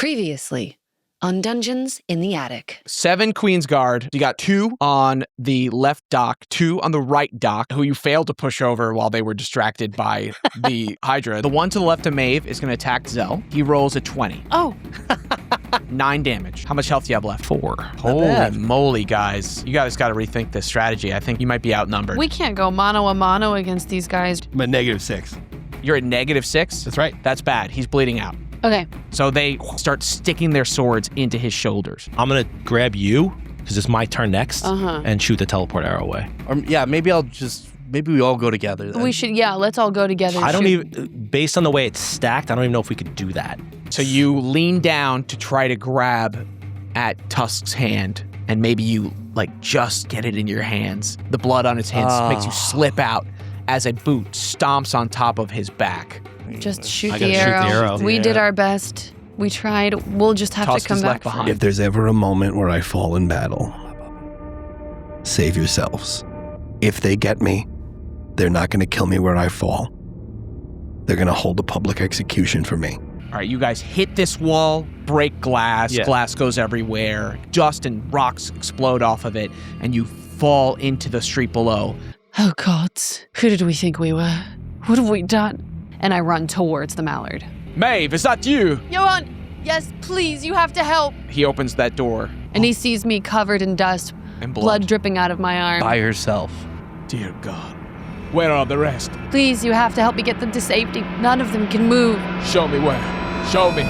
Previously on Dungeons in the Attic. 7 Queen's Guard. You got 2 on the left dock, 2 on the right dock, who you failed to push over while they were distracted by the Hydra. The one to the left of Maeve is going to attack Zel. He rolls a 20. Oh. 9 damage. How much health do you have left? 4. bad. Holy moly, guys. You guys got to rethink this strategy. I think you might be outnumbered. We can't go mano a mano against these guys. I'm at -6. You're at -6? That's right. That's bad. He's bleeding out. Okay. So they start sticking their swords into his shoulders. I'm going to grab you, because it's my turn next, Uh-huh. and shoot the teleport arrow away. Or yeah, maybe we all go together then. We should, let's all go together. I don't Shoot. even, based on the way it's stacked, I don't even know if we could do that. So you lean down to try to grab at Tusk's hand, and maybe you just get it in your hands. The blood on his hands makes you slip out as a boot stomps on top of his back. Just shoot I the gotta shoot the arrow. arrow. We did Yeah. our best. We tried. We'll just have Tusk to come is back left behind. from it. If there's ever a moment where I fall in battle, save yourselves. If they get me, they're not going to kill me where I fall. They're going to hold a public execution for me. All right, you guys hit this wall, break glass, Yeah. glass goes everywhere, dust and rocks explode off of it, and you fall into the street below. Oh, gods. Who did we think we were? What have we done? And I run towards the mallard. Maeve, is that you? Johan! Yes, please, you have to help. He opens that door. And he sees me covered in dust, And blood dripping out of my arm. By herself. Dear God. Where are the rest? Please, you have to help me get them to safety. None of them can move. Show me where. Show me.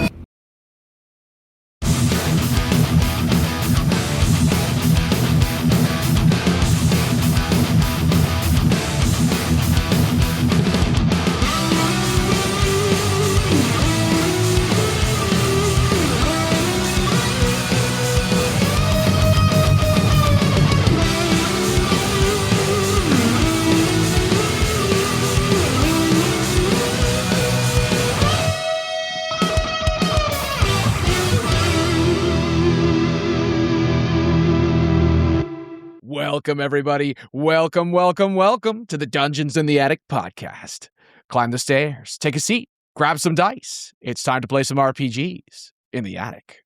Welcome, everybody. Welcome to the Dungeons in the Attic podcast. Climb the stairs, take a seat, grab some dice. It's time to play some RPGs in the attic.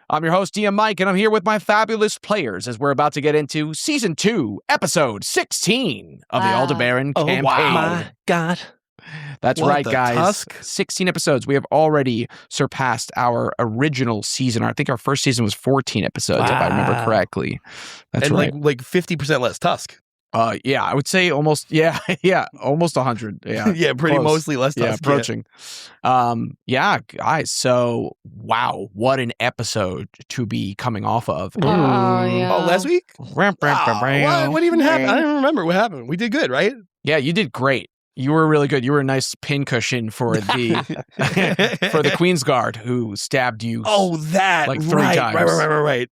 I'm your host, DM Mike, and I'm here with my fabulous players as we're about to get into Season 2, Episode 16 of the Wow. Aldebaran Oh, campaign. my God. That's What right, the guys. Tusk? 16 episodes. We have already surpassed our original season. I think our first season was 14 episodes, if I remember Wow. correctly. That's and right. like 50% less Tusk. Yeah, I would say almost, almost 100. Yeah, Yeah, pretty close. mostly less Tusk. Yeah, approaching. Yeah, guys. So, wow, what an episode to be coming off of. Oh, yeah. Oh, last week? What even happened? I don't remember what happened. We did good, right? Yeah, you did great. You were really good. You were a nice pincushion for the for the Queen's Guard who stabbed you. Oh, that. Like 3 right, times. Right.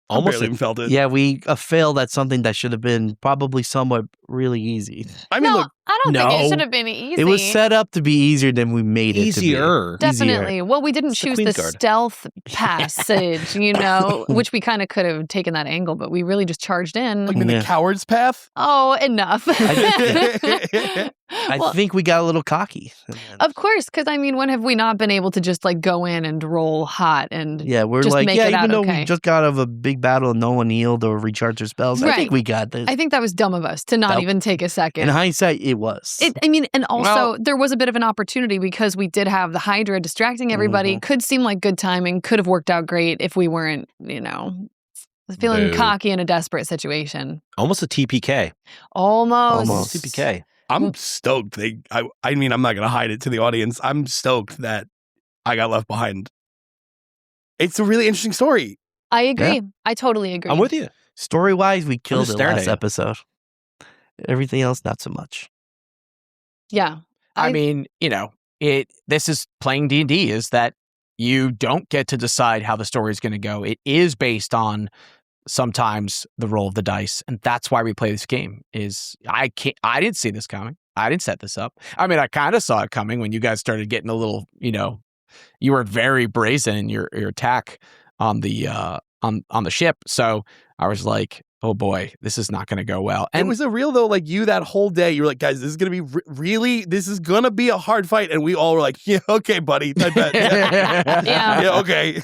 Almost Barely even felt it. Yeah, we failed at something that should have been probably somewhat really easy. I mean, no, look, I don't think no. it should have been easy. It was set up to be easier than we made it Easier. to be. Definitely. Well, we didn't It's the choose the Queen's Guard. stealth passage, which we kind of could have taken that angle, but we really just charged in. like in the Yeah. coward's path. Oh, enough. I Well, think we got a little cocky. of course, because when have we not been able to just go in and roll hot and Yeah, we're just like, make yeah, it out even though okay. we just got out of a big battle and no one healed or recharged their spells, I Right. think we got this. I think that was dumb of us to not Nope. even take a In second. hindsight, it was. And also Well- there was a bit of an opportunity because we did have the Hydra distracting everybody. Could seem like good timing, could have worked out great if we weren't, feeling Boo. cocky in a desperate situation. Almost a TPK. Almost. TPK. I'm stoked. I mean, I'm not going to hide it to the audience. I'm stoked that I got left behind. It's a really interesting story. I agree. I totally agree. I'm with you. Story-wise, we killed it staring last at you. episode. Everything else, not so much. Yeah. I mean, this is playing D&D is that you don't get to decide how the story is going to go. It is based on sometimes the roll of the dice, and that's why we play this game. I didn't see this coming. I didn't set this up. I mean, I kind of saw it coming when you guys started getting a little, you were very brazen in your attack on the ship. So I was like, oh boy, this is not going to go well. And it was a real though, like you that whole day, you were like, guys, this is going to be this is going to be a hard fight. And we all were like, yeah, okay, buddy. I bet. Yeah, okay.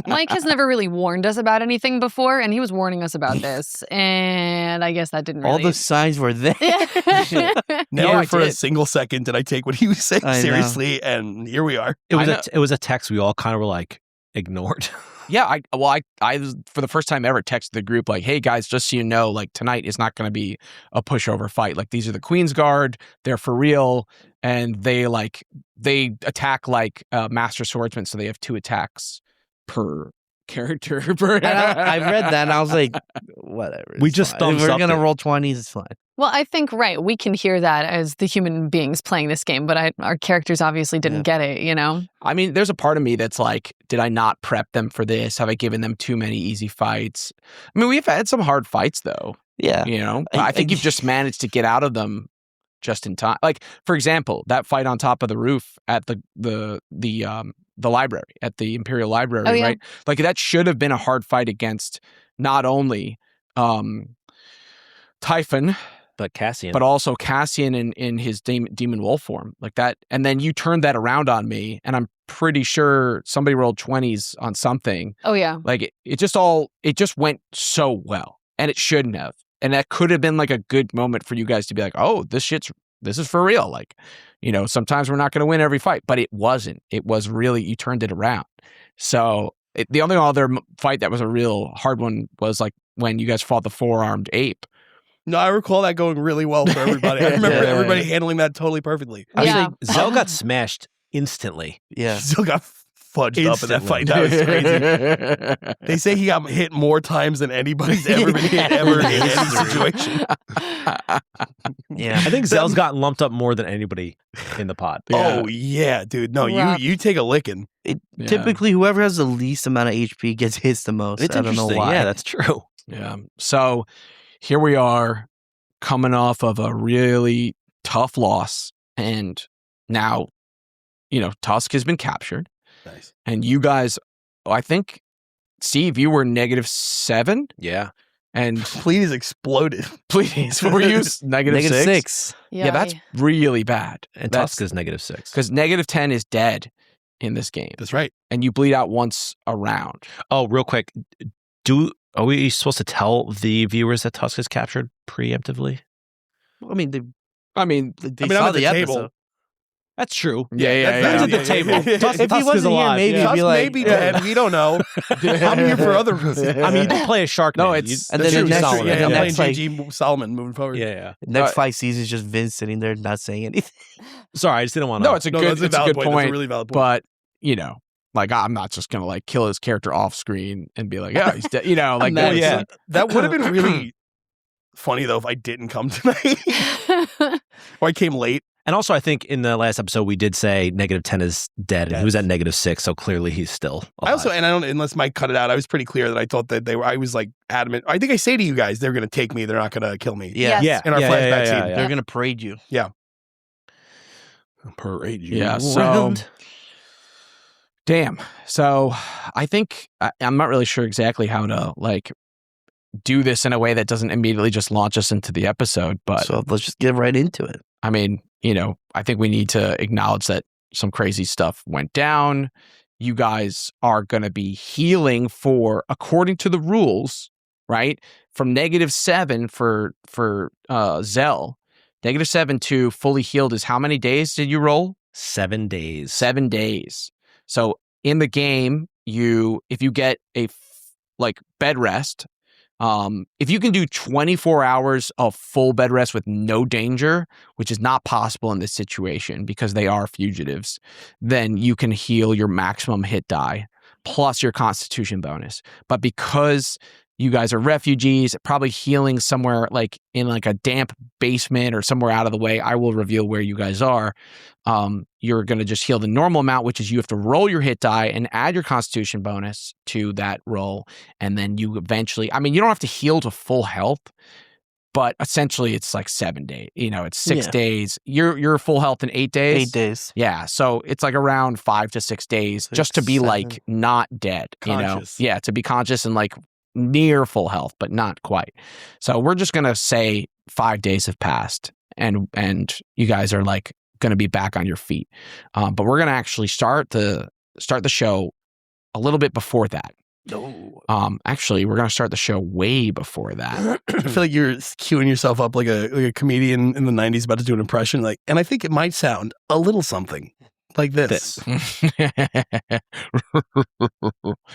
Mike has never really warned us about anything before, and he was warning us about this. And I guess that didn't really... All the signs were there. Never for a single second did I take what he was saying seriously, and here we are. It was a text we all kind of were like ignored. Yeah, I for the first time ever texted the group like, hey guys, just so you know, like tonight is not going to be a pushover fight. Like these are the Queen's Guard, they're for real, and they attack like master swordsmen, so they have 2 attacks per character. I read that and I was like, whatever. We just fine. If we're thumbs gonna up roll 20s, it's fine. Well, I think, right, we can hear that as the human beings playing this game, but our characters obviously didn't get it, you know? I mean, there's a part of me that's like, did I not prep them for this? Have I given them too many easy fights? I mean, we've had some hard fights, though. Yeah. You know? I think you've just managed to get out of them just in time. Like, for example, that fight on top of the roof at the library, at the Imperial Library, right? Like, that should have been a hard fight against not only Typhon, but Cassian. But also Cassian in his demon wolf form, like that. And then you turned that around on me, and I'm pretty sure somebody rolled 20s on something. Oh yeah. Like it just went so well, and it shouldn't have. And that could have been like a good moment for you guys to be like, oh, this is for real. Like, you know, sometimes we're not going to win every fight, but it wasn't. It was really, you turned it around. So the only other fight that was a real hard one was like when you guys fought the 4-armed ape. No, I recall that going really well for everybody. I remember everybody handling that totally perfectly. Actually, Zel got smashed instantly. Yeah. Zel got fudged up in that fight. That was crazy. They say he got hit more times than anybody's ever been hit ever in any situation. Yeah. I think Zel's gotten lumped up more than anybody in the pod. Yeah. Oh, yeah, dude. No, you take a licking. Typically, whoever has the least amount of HP gets hit the most. It's I don't know why. Yeah, that's true. Yeah. So here we are coming off of a really tough loss. And now, you know, Tusk has been captured. Nice. And you guys, I think, Steve, you were -7. Yeah. And Please exploded. Please, were you -6? Yeah, that's really bad. And Tusk is -6. Because -10 is dead in this game. That's right. And you bleed out once a round. Oh, real quick. Are we supposed to tell the viewers that Tusk is captured preemptively? I mean, they I'm saw at the the table. episode. That's true. Yeah. That's at the table. Tusk If he is wasn't here, alive. maybe Tusk be like, may be dead. We don't know. I'm here for other reasons. I mean, you did play a shark. No, man. it's- and That's then true. the next, Solomon. and Yeah, the I'm next playing like G. Solomon moving forward. Yeah. next 5 seasons, just Vince sitting there not saying anything. Sorry, I just didn't want to. No, it's a good that's valid point. That's a really valid point. But, you know, like, I'm not just going to, like, kill his character off screen and be like, yeah, he's dead. You know, like, Nice. yeah. That would have been really funny, though, if I didn't come tonight. Or I came late. And also, I think in the last episode, we did say -10 is dead, and he was at -6, so clearly he's still alive. I don't, unless Mike cut it out, I was pretty clear that I thought that I was like adamant. I think I say to you guys, they're going to take me. They're not going to kill me. Yeah. Yes. In our flashback scene. They're gonna parade you. Parade you Yeah, so around. damn. So I think I'm not really sure exactly how to like do this in a way that doesn't immediately just launch us into the episode. But So let's just get right into it. I mean, you know, I think we need to acknowledge that some crazy stuff went down. You guys are going to be healing for, according to the rules, right? From -7 for Zel. -7 to fully healed is how many days did you roll? 7 days. 7 days. So in the game, if you get a bed rest, if you can do 24 hours of full bed rest with no danger, which is not possible in this situation because they are fugitives, then you can heal your maximum hit die plus your constitution bonus. But because you guys are refugees, probably healing somewhere like in like a damp basement or somewhere out of the way. I will reveal where you guys are. You're going to just heal the normal amount, which is you have to roll your hit die and add your constitution bonus to that roll. And then you eventually, I mean, you don't have to heal to full health, but essentially it's like 7 days. You know, it's 6 days. You're full health in 8 days. 8 days. Yeah. So it's like around 5 to 6 days just to be 7. like not dead, Conscious. you know? Yeah. To be conscious and like near full health, but not quite. So we're just gonna say 5 days have passed, and you guys are like gonna be back on your feet. But we're gonna actually start the show a little bit before that. No. Actually, we're gonna start the show way before that. I feel like you're queuing yourself up like a comedian in the 90s about to do an impression. Like, and I think it might sound a little something like this.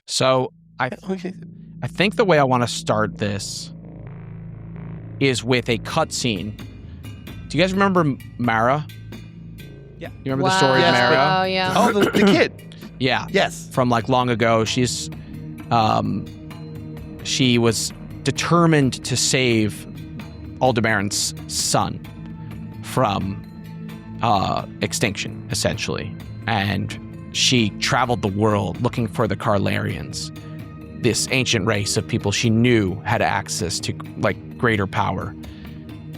So I think the way I want to start this is with a cutscene. Do you guys remember Mara? Yeah. You remember the story of Mara? Oh, yeah. Oh, the kid. Yeah. Yes. From like long ago. She was determined to save Aldebaran's son from extinction, essentially. And she traveled the world looking for the Carlarians, this ancient race of people she knew had access to like greater power.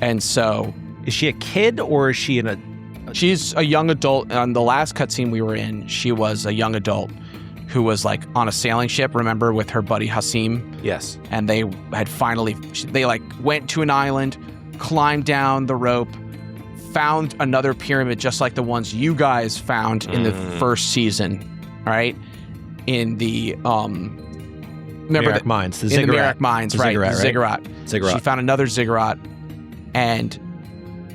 And so, Is she a kid or is she she's a young adult. On the last cutscene we were in, she was a young adult who was like on a sailing ship, remember, with her buddy Hasim? Yes. And they had they like went to an island, climbed down the rope, found another pyramid just like the ones you guys found in the first season, all right? In the Mirak Mines, the in the ziggurat. Mirak Mines, The right? ziggurat, The right? ziggurat. She found another ziggurat, and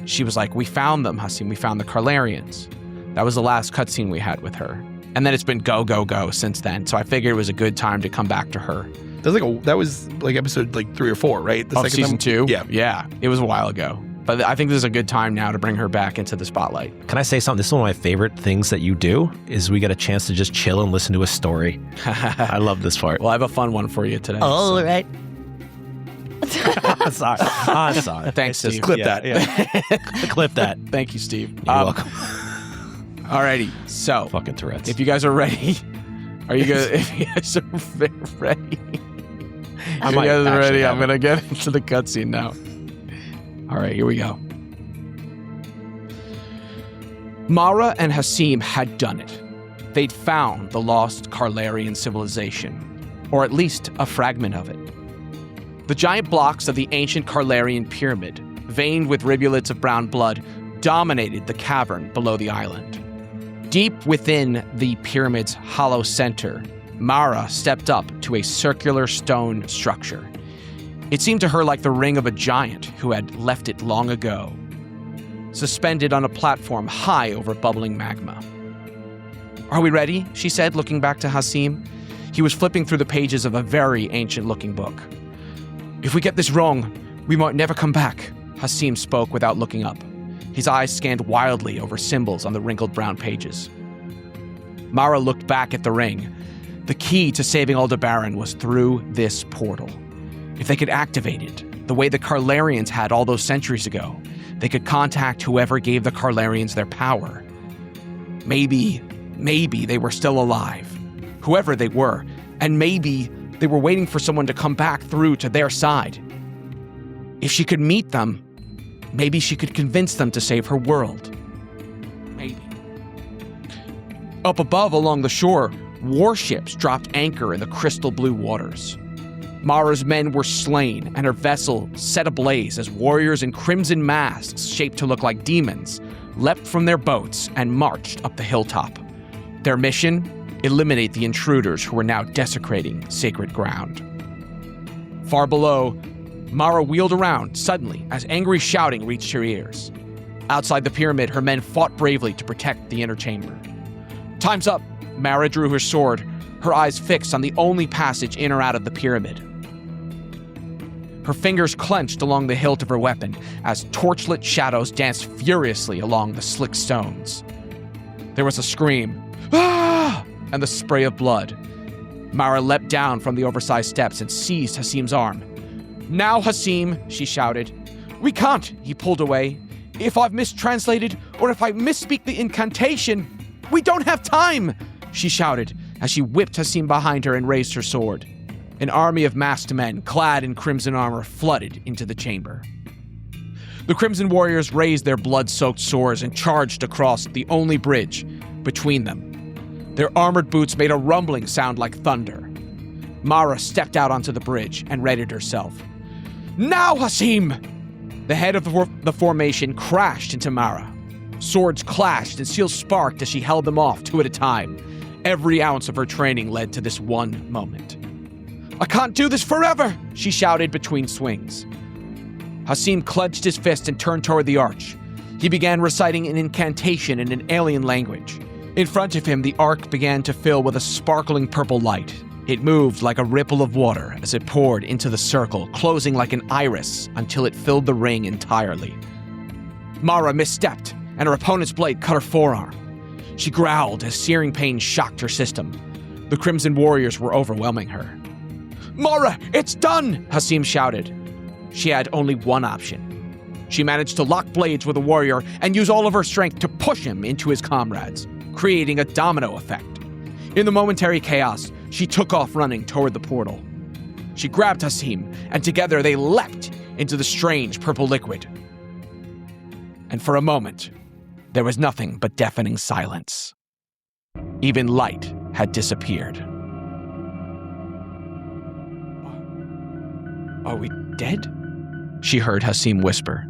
she was like, "We found them, Hasim. We found the Carlarians." That was the last cutscene we had with her, and then it's been go since then. So I figured it was a good time to come back to her. That was like episode like 3 or 4, right? The Of season 2? Yeah. Yeah. It was a while ago. But I think this is a good time now to bring her back into the spotlight. Can I say something? This is one of my favorite things that you do is we get a chance to just chill and listen to a story. I love this part. Well, I have a fun one for you today. All right. Sorry. I'm sorry. Thanks, It's Steve. Clip that. Clip that. Thank you, Steve. You're welcome. Alrighty. So, Fucking Tourette's. if you guys are ready, are you guys? If you guys are ready, I if you might guys are actually ready, have I'm gonna get into the cutscene now. All right, here we go. Mara and Hasim had done it. They'd found the lost Carlarian civilization, or at least a fragment of it. The giant blocks of the ancient Carlarian pyramid, veined with rivulets of brown blood, dominated the cavern below the island. Deep within the pyramid's hollow center, Mara stepped up to a circular stone structure. It seemed to her like the ring of a giant who had left it long ago, suspended on a platform high over bubbling magma. "Are we ready?" she said, looking back to Hasim. He was flipping through the pages of a very ancient-looking book. "If we get this wrong, we might never come back," Hasim spoke without looking up. His eyes scanned wildly over symbols on the wrinkled brown pages. Mara looked back at the ring. The key to saving Aldebaran was through this portal. If they could activate it, the way the Carlarians had all those centuries ago, they could contact whoever gave the Carlarians their power. Maybe they were still alive, whoever they were, and maybe they were waiting for someone to come back through to their side. If she could meet them, maybe she could convince them to save her world. Maybe. Up above along the shore, warships dropped anchor in the crystal blue waters. Mara's men were slain and her vessel set ablaze as warriors in crimson masks shaped to look like demons leapt from their boats and marched up the hilltop. Their mission? Eliminate the intruders who were now desecrating sacred ground. Far below, Mara wheeled around suddenly as angry shouting reached her ears. Outside the pyramid, her men fought bravely to protect the inner chamber. "Time's up!" Mara drew her sword, her eyes fixed on the only passage in or out of the pyramid. Her fingers clenched along the hilt of her weapon as torchlit shadows danced furiously along the slick stones. There was a scream, "Ah!" and the spray of blood. Mara leapt down from the oversized steps and seized Hasim's arm. "Now, Hasim," she shouted. "We can't," he pulled away. "If I've mistranslated or if I misspeak the incantation, we don't have time," she shouted as she whipped Hasim behind her and raised her sword. An army of masked men, clad in crimson armor, flooded into the chamber. The Crimson Warriors raised their blood-soaked swords and charged across the only bridge between them. Their armored boots made a rumbling sound like thunder. Mara stepped out onto the bridge and readied herself. Now, Hasim! The head of the formation crashed into Mara. Swords clashed and seals sparked as she held them off 2 at a time. Every ounce of her training led to this one moment. I can't do this forever, she shouted between swings. Hasim clenched his fist and turned toward the arch. He began reciting an incantation in an alien language. In front of him, the arc began to fill with a sparkling purple light. It moved like a ripple of water as it poured into the circle, closing like an iris until it filled the ring entirely. Mara misstepped, and her opponent's blade cut her forearm. She growled as searing pain shocked her system. The Crimson Warriors were overwhelming her. Mara, it's done! Hasim shouted. She had only one option. She managed to lock blades with a warrior and use all of her strength to push him into his comrades, creating a domino effect. In the momentary chaos, she took off running toward the portal. She grabbed Hasim, and together they leapt into the strange purple liquid. And for a moment, there was nothing but deafening silence. Even light had disappeared. Are we dead? She heard Hasim whisper.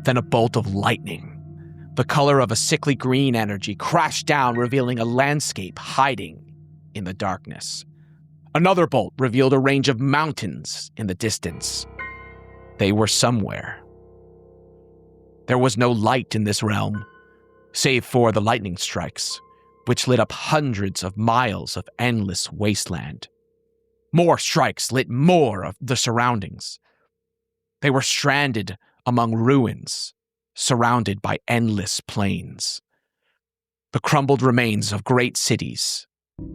Then a bolt of lightning, the color of a sickly green energy, crashed down, revealing a landscape hiding in the darkness. Another bolt revealed a range of mountains in the distance. They were somewhere. There was no light in this realm, save for the lightning strikes, which lit up hundreds of miles of endless wasteland. More strikes lit more of the surroundings. They were stranded among ruins, surrounded by endless plains. The crumbled remains of great cities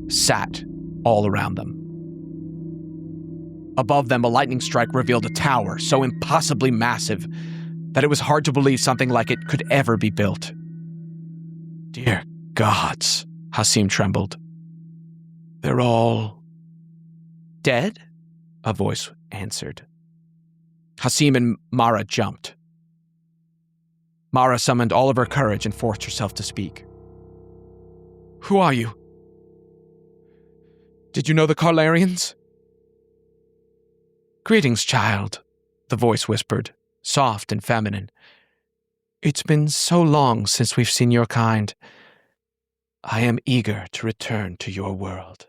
sat all around them. Above them, a lightning strike revealed a tower so impossibly massive that it was hard to believe something like it could ever be built. Dear gods, Hasim trembled. They're all dead? A voice answered. Hasim and Mara jumped. Mara summoned all of her courage and forced herself to speak. Who are you? Did you know the Carlarians? Greetings, child, the voice whispered, soft and feminine. It's been so long since we've seen your kind. I am eager to return to your world.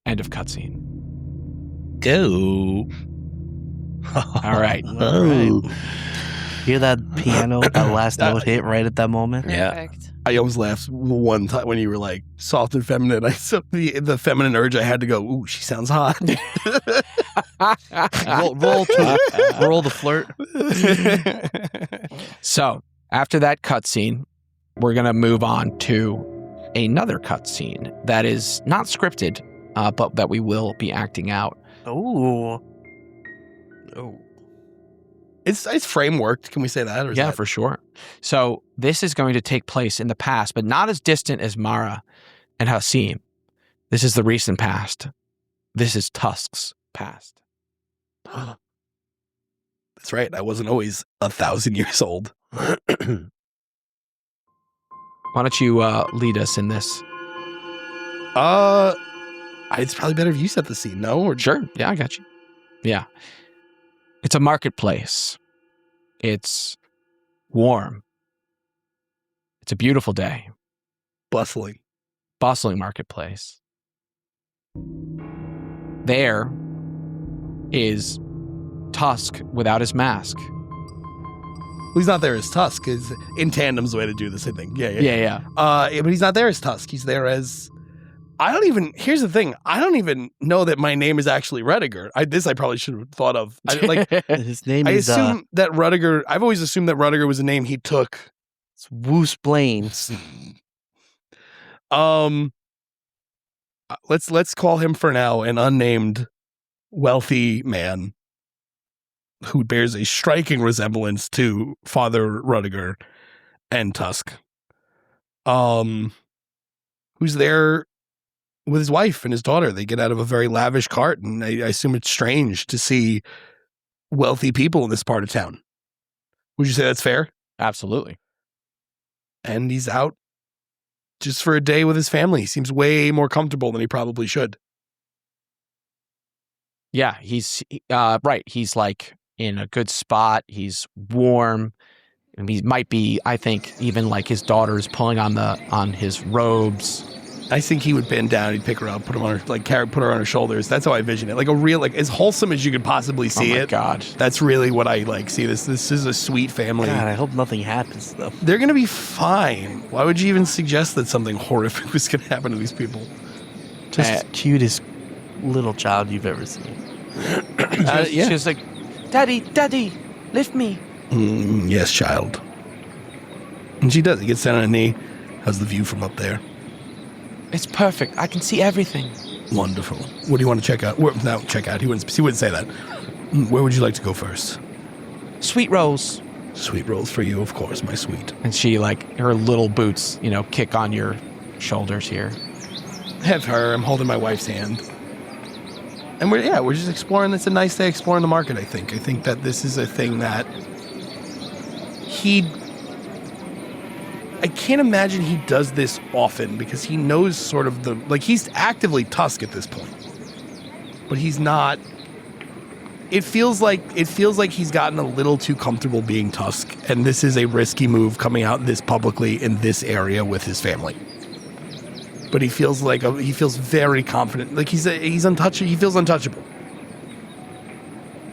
End of cutscene. Go. All right. All right. Hear that piano, that last note hit right at that moment? Yeah. Perfect. I almost laughed one time when you were like soft and feminine. I saw the feminine urge. I had to go, ooh, she sounds hot. roll the flirt. So, after that cutscene, we're going to move on to another cutscene that is not scripted, but that we will be acting out. Oh. It's frameworked. Can we say that? Or is Yeah, that... for sure. So this is going to take place in the past, but not as distant as Mara and Hasim. This is the recent past. This is Tusk's past. That's right. I wasn't always 1,000 years old. Why don't you lead us in this? It's probably better if you set the scene, no? Or... Sure. Yeah, I got you. Yeah. It's a marketplace. It's warm. It's a beautiful day. Bustling. Bustling marketplace. There is Tusk without his mask. He's not there as Tusk. Is in tandem's the way to do this, I think. Yeah. But he's not there as Tusk. He's there as... Here's the thing. I don't even know that my name is actually Ruddiger. I probably should have thought of. His name I is assume that Ruddiger, I've always assumed that Ruddiger was a name he took. it's Woos Blaine. Let's call him for now an unnamed wealthy man who bears a striking resemblance to Father Ruddiger and Tusk. Who's there with his wife and his daughter. They get out of a very lavish cart, and I assume it's strange to see wealthy people in this part of town. Would you say that's fair? Absolutely. And he's out just for a day with his family. He seems way more comfortable than he probably should. Yeah, he's right. He's like in a good spot. He's warm. And he might be, I think, even like his daughter's pulling on his robes. I think he would bend down, he'd pick her up, put her on her shoulders. That's how I vision it. Like a real, like as wholesome as you could possibly see it. Oh my God. That's really what I like. See this is a sweet family. God, I hope nothing happens to them. They're going to be fine. Why would you even suggest that something horrific was going to happen to these people? Just the cutest little child you've ever seen. She's like, Daddy, lift me. Yes, child. And she does. He gets down on a knee. How's the view from up there? It's perfect. I can see everything. Wonderful. What do you want to check out? No, check out. He wouldn't say that. Where would you like to go first? Sweet rolls. Sweet rolls for you, of course, my sweet. And she, like, her little boots, kick on your shoulders here. Have her. I'm holding my wife's hand. And we're just exploring. It's a nice day exploring the market, I think. I think that this is a thing that I can't imagine he does this often because he knows sort of he's actively Tusk at this point. But he's not. It feels like he's gotten a little too comfortable being Tusk, and this is a risky move coming out this publicly in this area with his family. But he feels very confident. Like he's untouchable. He feels untouchable.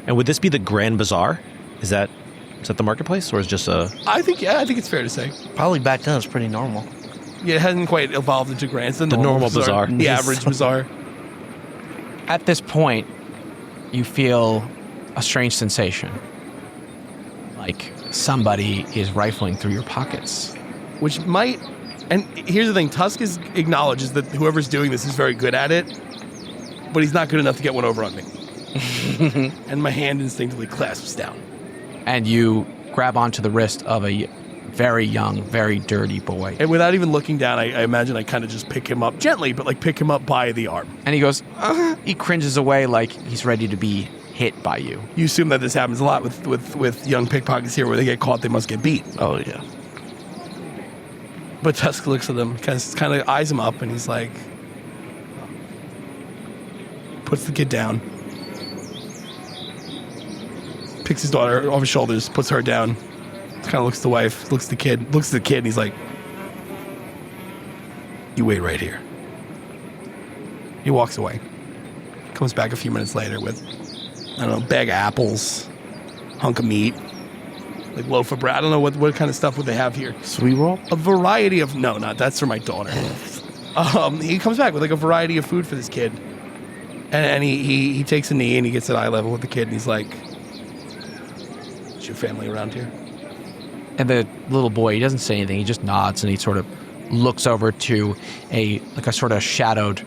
And would this be the Grand Bazaar? Is that the marketplace, or is it just a? I think it's fair to say. Probably back then it's pretty normal. Yeah, it hasn't quite evolved into grand. It's the normal bazaar. The average bazaar. At this point, you feel a strange sensation. Like somebody is rifling through your pockets. Which might... And here's the thing. Tusk acknowledges that whoever's doing this is very good at it, but he's not good enough to get one over on me. And my hand instinctively clasps down. And you grab onto the wrist of a very young, very dirty boy. And without even looking down, I imagine I kind of just pick him up gently, but pick him up by the arm. And he goes, he cringes away like he's ready to be hit by you. You assume that this happens a lot with young pickpockets here, where they get caught, they must get beat. Oh, yeah. But Tusk looks at him, kind of eyes him up, and he's like, puts the kid down, picks his daughter off his shoulders, puts her down, kind of looks at the wife, looks at the kid, and he's like, you wait right here. He walks away. Comes back a few minutes later with, I don't know, bag of apples, hunk of meat, like loaf of bread. I don't know what kind of stuff would they have here. Sweet roll? A variety of... No, that's for my daughter. He comes back with a variety of food for this kid. And he takes a knee and he gets at eye level with the kid and he's like, is your family around here? And the little boy, he doesn't say anything. He just nods and he sort of looks over to a sort of shadowed,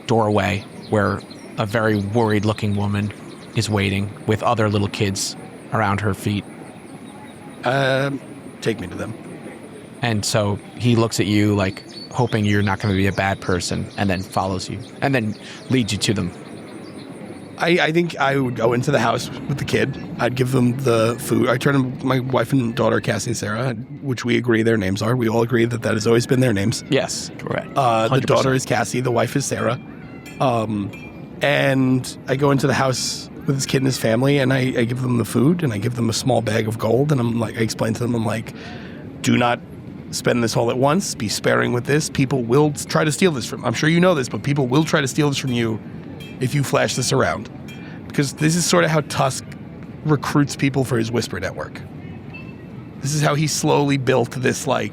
doorway where a very worried looking woman is waiting with other little kids around her feet. Take me to them. And so he looks at you like hoping you're not going to be a bad person and then follows you and then leads you to them. I think I would go into the house with the kid. I'd give them the food. I turn to my wife and daughter, Cassie and Sarah, which we agree their names are. We all agree that has always been their names. Yes. Correct. The daughter is Cassie. The wife is Sarah. And I go into the house with this kid and his family, and I give them the food, and I give them a small bag of gold, and I explain to them, I'm like, do not spend this all at once. Be sparing with this. People will try to steal this from... I'm sure you know this, but people will try to steal this from you if you flash this around. Because this is sort of how Tusk recruits people for his Whisper network. This is how he slowly built this, I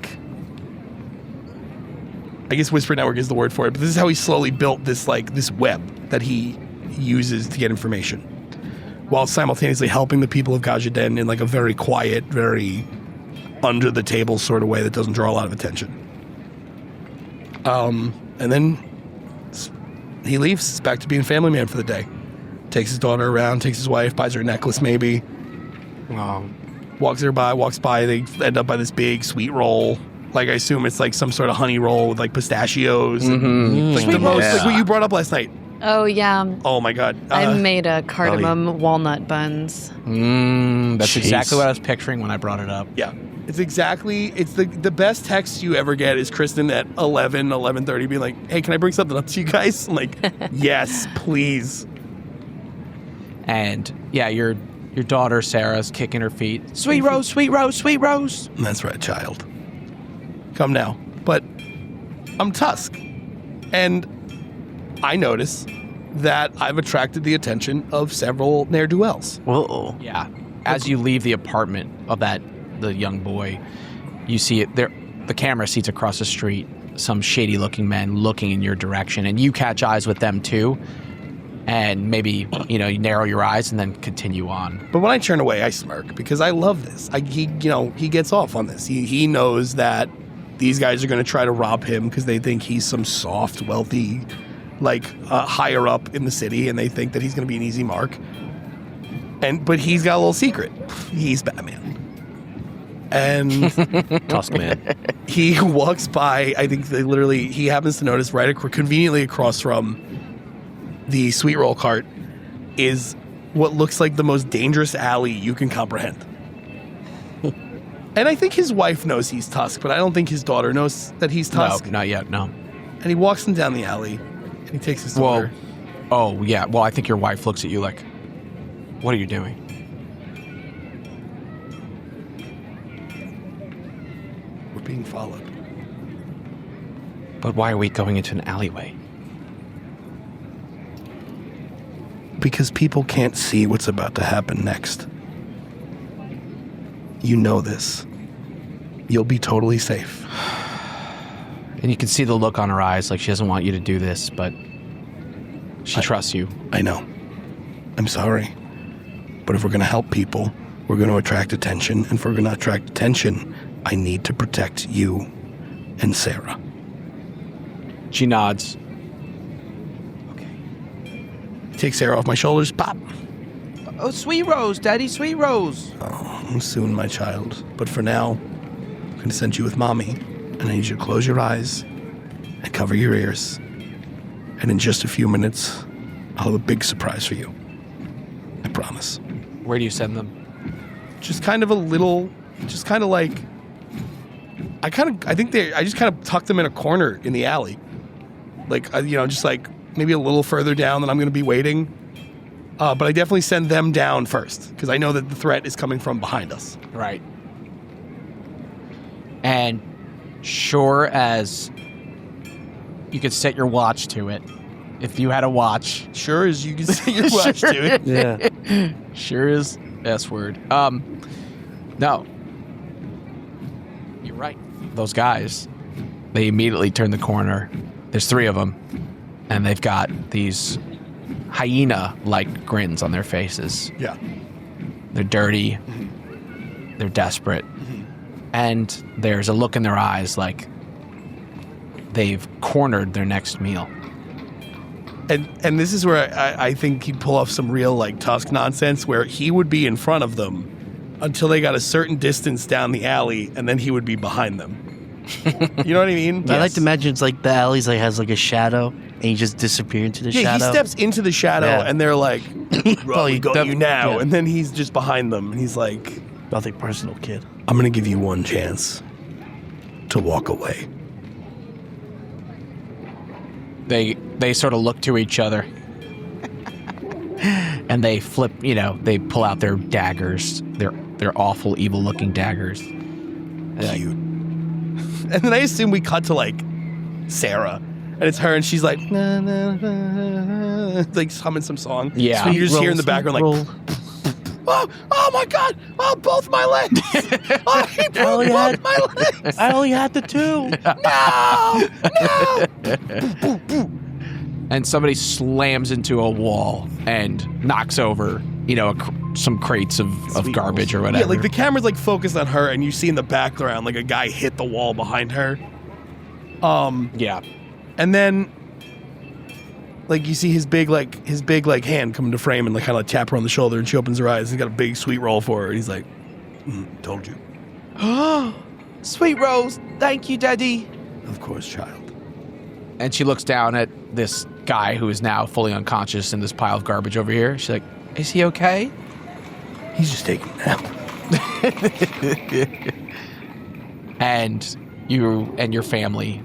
guess Whisper network is the word for it, but this is how he slowly built this, this web that he uses to get information, while simultaneously helping the people of Gajaden in, a very quiet, very under-the-table sort of way that doesn't draw a lot of attention. And then he leaves. He's back to being a family man for the day. Takes his daughter around, takes his wife, buys her a necklace maybe. Walks by, they end up by this big sweet roll. I assume it's some sort of honey roll with pistachios. Mm-hmm. The most, what you brought up last night. Oh, yeah. Oh, my God. I made a cardamom walnut buns. That's exactly what I was picturing when I brought it up. Yeah. It's the best text you ever get is Kristen at 11:30 being like, hey, can I bring something up to you guys? I'm like, yes, please. And yeah, your daughter Sarah's kicking her feet. Sweet Rose, sweet Rose, sweet Rose. That's right, child. Come now. But I'm Tusk. And I notice that I've attracted the attention of several ne'er-do-wells. Whoa. Yeah. As you leave the apartment of the young boy, you see it there. The camera sees across the street some shady-looking men looking in your direction, and you catch eyes with them too. And maybe you narrow your eyes and then continue on. But when I turn away, I smirk because I love this. He gets off on this. He knows that these guys are going to try to rob him because they think he's some soft, wealthy, higher up in the city, and they think that he's going to be an easy mark. But he's got a little secret. He's Batman. And Tusk man. He walks by. I think he happens to notice conveniently across from the sweet roll cart is what looks like the most dangerous alley you can comprehend. And I think his wife knows he's Tusk, but I don't think his daughter knows that he's Tusk. No, not yet, no. And he walks him down the alley, and he takes his daughter. Oh, yeah. Well, I think your wife looks at you like, what are you doing? We're being followed. But why are we going into an alleyway? Because people can't see what's about to happen next. You know this. You'll be totally safe. And you can see the look on her eyes, like she doesn't want you to do this, but she trusts you. I know. I'm sorry. But if we're going to help people, we're going to attract attention. And if we're going to attract attention, I need to protect you and Sarah. She nods. Take Sarah off my shoulders. Pop. Oh, sweet Rose, Daddy, sweet Rose. Oh, soon, my child. But for now, I'm going to send you with Mommy. And I need you to close your eyes and cover your ears. And in just a few minutes, I'll have a big surprise for you. I promise. Where do you send them? Just kind of I just kind of tucked them in a corner in the alley. Maybe a little further down than I'm going to be waiting. But I definitely send them down first because I know that the threat is coming from behind us. Right. And sure as you could set your watch to it, if you had a watch. Sure as you can set your watch to it. Yeah. Sure as S word. No. You're right. Those guys, they immediately turn the corner. There's 3 of them. And they've got these hyena-like grins on their faces. Yeah. They're dirty. Mm-hmm. They're desperate. Mm-hmm. And there's a look in their eyes like they've cornered their next meal. And this is where I think he'd pull off some real Tusk nonsense where he would be in front of them until they got a certain distance down the alley, and then he would be behind them. You know what I mean? I like to imagine it's like the alley's has a shadow, and you just disappear into the shadow. Yeah, he steps into the shadow, and they're like, "Bro, we got you now," yeah. and then he's just behind them, and he's like, Nothing personal, kid. I'm going to give you one chance to walk away. They sort of look to each other. And they flip, they pull out their daggers, their awful, evil-looking daggers. Cute. And then I assume we cut to Sarah, and it's her, and she's like, nah, nah, nah, like humming some song. Yeah. So you just hear in the background oh my God, oh, both my legs. Oh, he broke both my legs. I only had the 2. No. And somebody slams into a wall and knocks over, some crates of garbage or whatever. Yeah, the camera's focused on her, and you see in the background a guy hit the wall behind her. Yeah. And then you see his big hand come into frame and kind of tap her on the shoulder, and she opens her eyes and got a big sweet roll for her. And he's like, told you. Sweet Rose, thank you, Daddy. Of course, child. And she looks down at this guy who is now fully unconscious in this pile of garbage over here. She's like, is he okay? He's just taking a nap. and you and your family.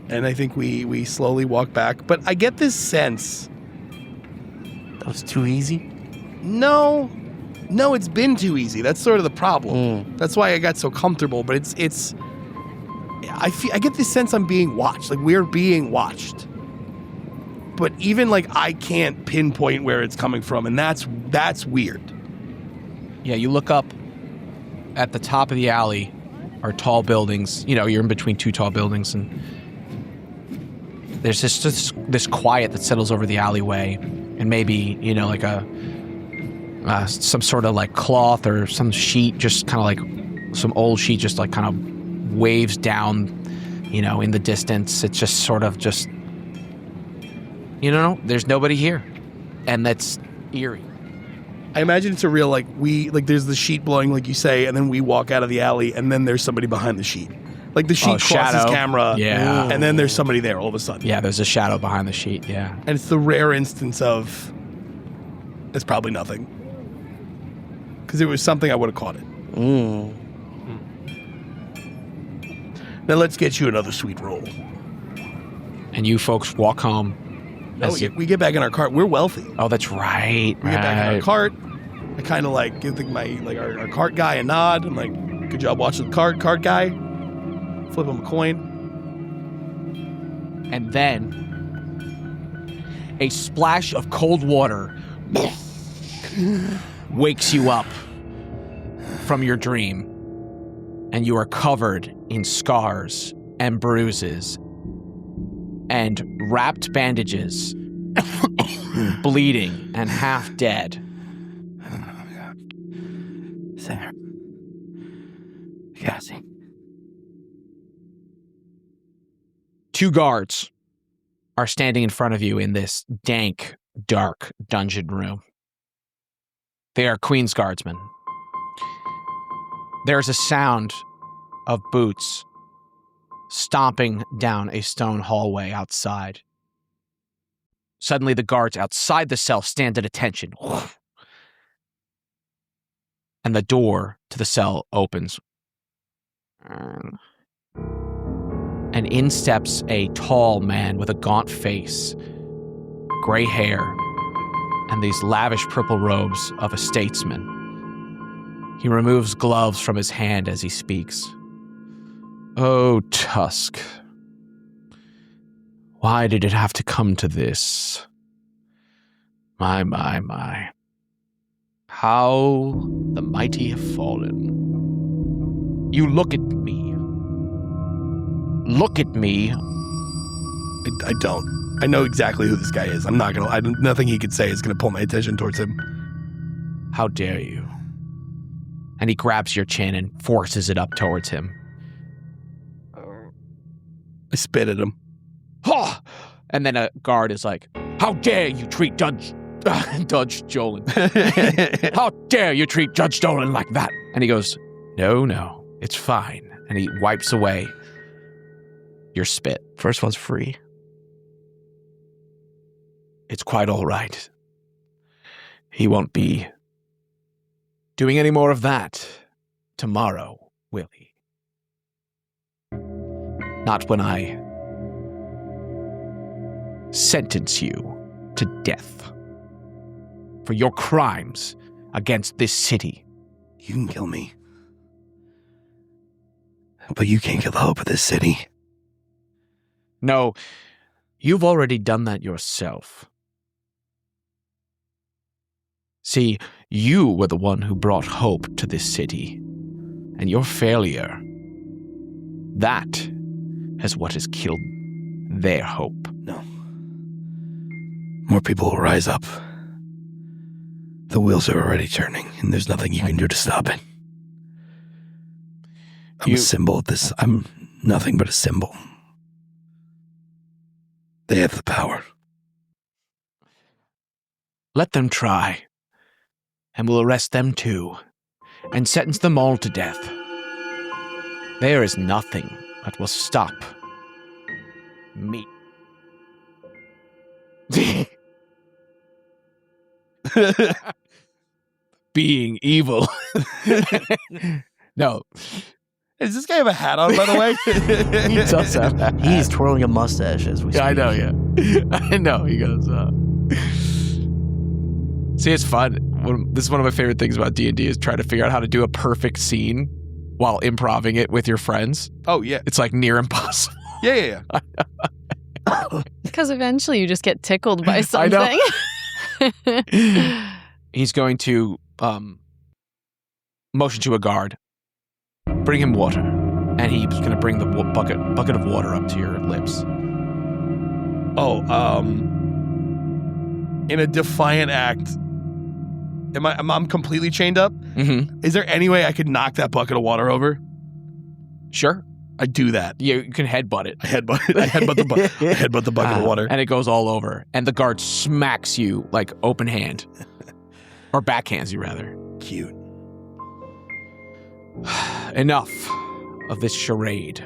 And I think we slowly walk back. But I get this sense. That was too easy? No, it's been too easy. That's sort of the problem. That's why I got so comfortable. But I get this sense I'm being watched. Like, we're being watched. But even, like, I can't pinpoint where it's coming from. And that's weird. Yeah, you look up at the top of the alley are tall buildings. You know, you're in between two tall buildings, and there's just this quiet that settles over the alleyway, and maybe, you know, like some sort of like cloth or some sheet, just kind of like some old sheet, just like kind of waves down, you know, in the distance. It's just sort of just, you know, there's nobody here, and that's eerie. I imagine it's a real, like, there's the sheet blowing, like you say, and then we walk out of the alley, and then there's somebody behind the sheet. Like, the sheet crosses camera, and then there's somebody there all of a sudden. Yeah, there's a shadow behind the sheet, yeah. And it's the rare instance of, it's probably nothing. Because if it was something, I would have caught it. Now let's get you another sweet roll. And you folks walk home. We get back in our cart. We're wealthy. Oh, that's right. We get back in our cart. I kind of like give our cart guy a nod. I'm like, good job watching the cart guy. Flip him a coin. And then a splash of cold water wakes you up from your dream, and you are covered in scars and bruises and wrapped bandages, bleeding and half dead. Oh my God. Sam. Cassie. Two guards are standing in front of you in this dank, dark dungeon room. They are Queen's Guardsmen. There's a sound of boots stomping down a stone hallway outside. Suddenly, the guards outside the cell stand at attention. And the door to the cell opens. And in steps a tall man with a gaunt face, gray hair, and these lavish purple robes of a statesman. He removes gloves from his hand as he speaks. Oh, Tusk. Why did it have to come to this? My. How the mighty have fallen. You look at me. Look at me. I don't. I know exactly who this guy is. I'm not gonna. Nothing he could say is gonna pull my attention towards him. How dare you? And he grabs your chin and forces it up towards him. I spit at him. Ha! And then a guard is like, how dare you treat Judge Dolan? How dare you treat Judge Dolan like that? And he goes, no, it's fine. And he wipes away your spit. First one's free. It's quite all right. He won't be doing any more of that tomorrow, will he? Not when I sentence you to death for your crimes against this city. You can kill me, but you can't kill the hope of this city. No, you've already done that yourself. See, you were the one who brought hope to this city, and your failure, that is what has killed their hope. No. More people will rise up. The wheels are already turning, and there's nothing you can do to stop it. I'm a symbol of this. I'm nothing but a symbol. They have the power. Let them try, and we'll arrest them too, and sentence them all to death. There is nothing that will stop me. Being evil. No. Does this guy have a hat on, by the way? He does have that. He's twirling a mustache as we speak. Yeah, I know, yeah. I know. He goes, See, it's fun. This is one of my favorite things about D&D is trying to figure out how to do a perfect scene while improvising it with your friends. Oh, yeah. It's like near impossible. Yeah. Because eventually you just get tickled by something. I know. He's going to motion to a guard. Bring him water. And he's going to bring the bucket of water up to your lips. Oh, in a defiant act, I'm completely chained up? Mm-hmm. Is there any way I could knock that bucket of water over? Sure. I do that. Yeah, you can headbutt it. I headbutt the bucket of water. And it goes all over. And the guard smacks you like open hand. Or backhands you, rather. Cute. Enough of this charade.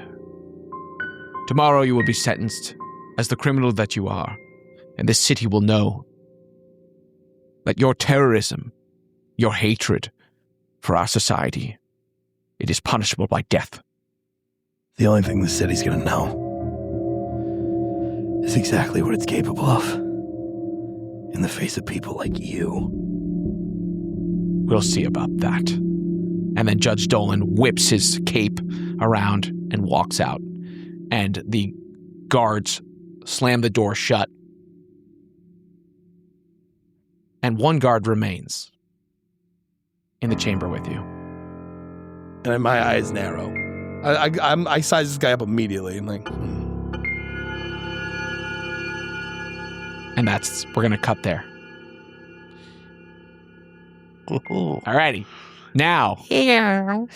Tomorrow you will be sentenced as the criminal that you are. And this city will know that your terrorism, your hatred for our society, it is punishable by death. The only thing the city's gonna know is exactly what it's capable of in the face of people like you. We'll see about that. And then Judge Dolan whips his cape around and walks out. And the guards slam the door shut. And one guard remains in the chamber with you. And my eyes narrow. I size this guy up immediately. I'm like, And we're going to cut there. Alrighty. Now, we're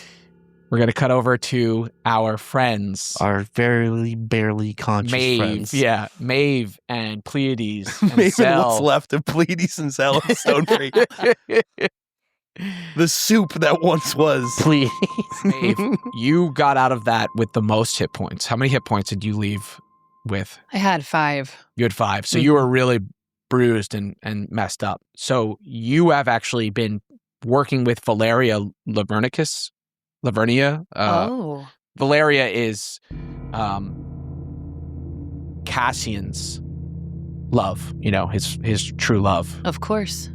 going to cut over to our friends. Our very barely conscious Maeve, friends. yeah. Maeve and Pleiades and maybe Zel. what's left of Pleiades and Zel and Stone Creek. The soup that once was. Please. Maeve, you got out of that with the most hit points. How many hit points did you leave with? I had 5. You had 5. So you were really bruised and messed up. So you have actually been working with Valeria Lavernia. Valeria is Cassian's love, his true love. Of course.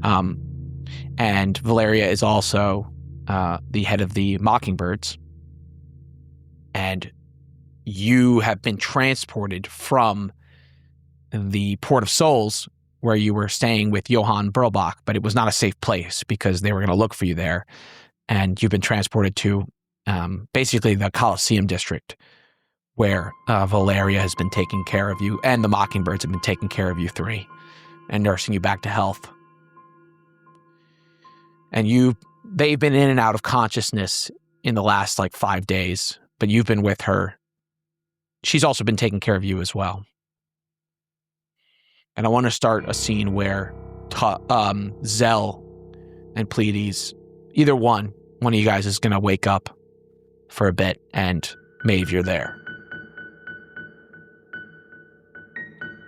And Valeria is also the head of the Mockingbirds. And you have been transported from the Port of Souls, where you were staying with Johann Burlbach, but it was not a safe place because they were going to look for you there. And you've been transported to basically the Colosseum district, where Valeria has been taking care of you, and the Mockingbirds have been taking care of you 3 and nursing you back to health. And they've been in and out of consciousness in the last 5 days, but you've been with her. She's also been taking care of you as well. And I want to start a scene where Zel and Pleiades, either one of you guys is going to wake up for a bit, and Maeve, you're there.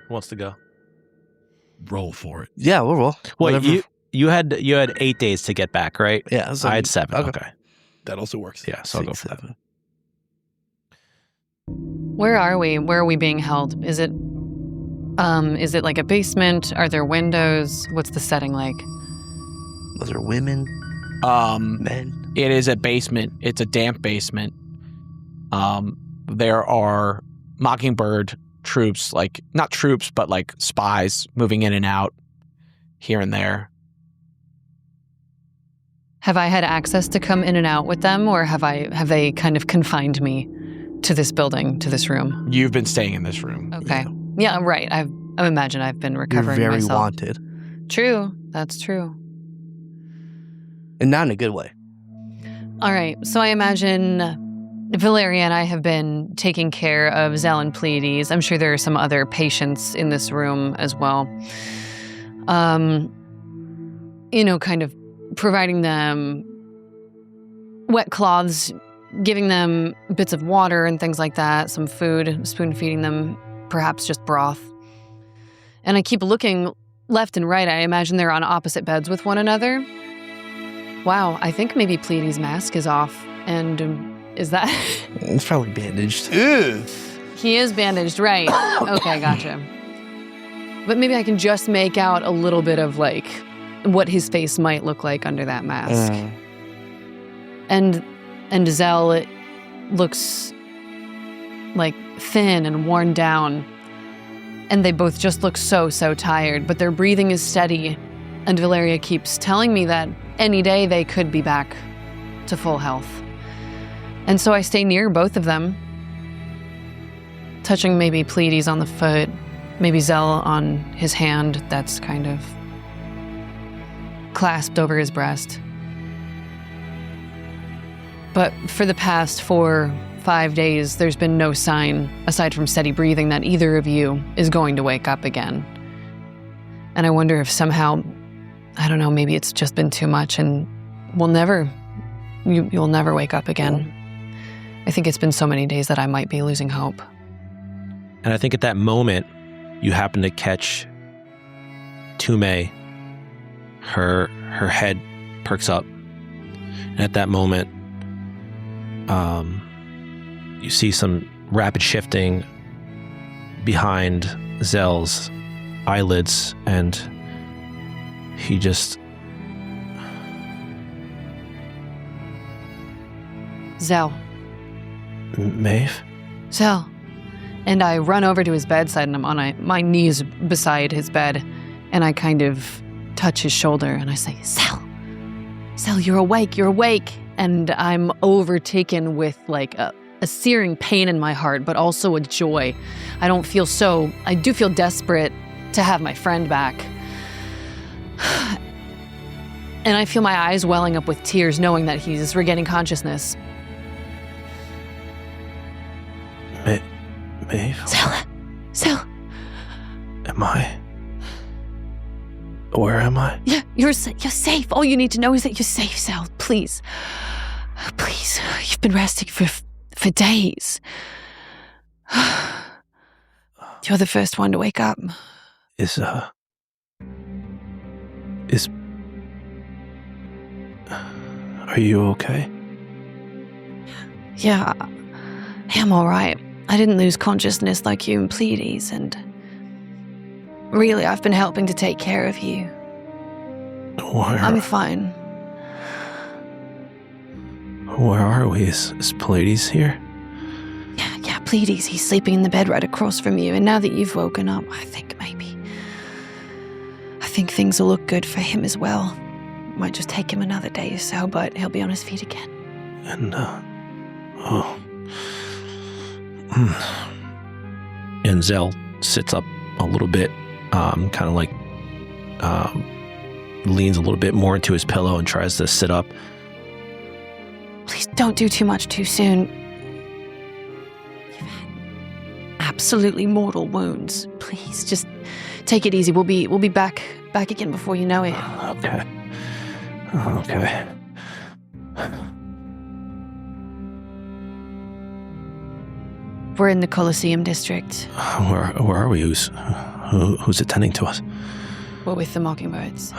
Who wants to go? Roll for it. Yeah, we'll roll. Wait, Whatever. you had 8 days to get back, right? Yeah, so I had 7. okay. Okay. That also works. Yeah, so I'll go 6, for that. 7. Where are we? Where are we being held? Is it like a basement? Are there windows? What's the setting like? Those are women, men. It is a basement. It's a damp basement. There are Mockingbird troops, not troops, but spies moving in and out here and there. Have I had access to come in and out with them, or have they kind of confined me to this building, to this room? You've been staying in this room. Okay. Yeah, right. I imagine I've been You're recovering very myself. wanted. True. That's true. And not in a good way. All right. So I imagine Valeria and I have been taking care of Zel and Pleiades. I'm sure there are some other patients in this room as well. Kind of providing them wet cloths, giving them bits of water and things like that, some food, spoon feeding them, perhaps just broth. And I keep looking left and right. I imagine they're on opposite beds with one another. Wow, I think maybe Pleiades' mask is off, and Is that? It's probably bandaged. Ew. He is bandaged, right. Okay, gotcha. But maybe I can just make out a little bit of, like, what his face might look like under that mask. And Zel, it looks, like, thin and worn down. And they both just look so tired, but their breathing is steady. And Valeria keeps telling me that any day they could be back to full health. And so I stay near both of them, touching maybe Pleiades on the foot, maybe Zel on his hand that's kind of clasped over his breast. But for the past 4-5 days, there's been no sign, aside from steady breathing, that either of you is going to wake up again. And I wonder if somehow, I don't know, maybe it's just been too much and you'll never wake up again. I think it's been so many days that I might be losing hope. And I think at that moment, you happen to catch Tume. Her head perks up. And at that moment, you see some rapid shifting behind Zel's eyelids, and he just... Zel. Maeve? Zel. And I run over to his bedside, and I'm on my knees beside his bed, and I kind of touch his shoulder, and I say, Zel, you're awake. And I'm overtaken with like a searing pain in my heart, but also a joy. I do feel desperate to have my friend back. And I feel my eyes welling up with tears, knowing that he's regaining consciousness. Maeve? Zel. Am I? Where am I? Yeah, you're safe. All you need to know is that you're safe, Zel. Please. You've been resting for days. You're the first one to wake up. Are you okay? Yeah, I'm all right. I didn't lose consciousness like you and Pleiades, and really, I've been helping to take care of you. I'm fine. Where are we? Is Pleiades here? Yeah, Pleiades. He's sleeping in the bed right across from you, and now that you've woken up, I think things will look good for him as well. Might just take him another day or so, but he'll be on his feet again. And, And Zel sits up a little bit, kind of like, leans a little bit more into his pillow and tries to sit up. Please don't do too much too soon. You've had absolutely mortal wounds. Please, just take it easy. We'll be back again before you know it. Okay. We're in the Colosseum district. Where are we? Who's attending to us? We're with the Mockingbirds.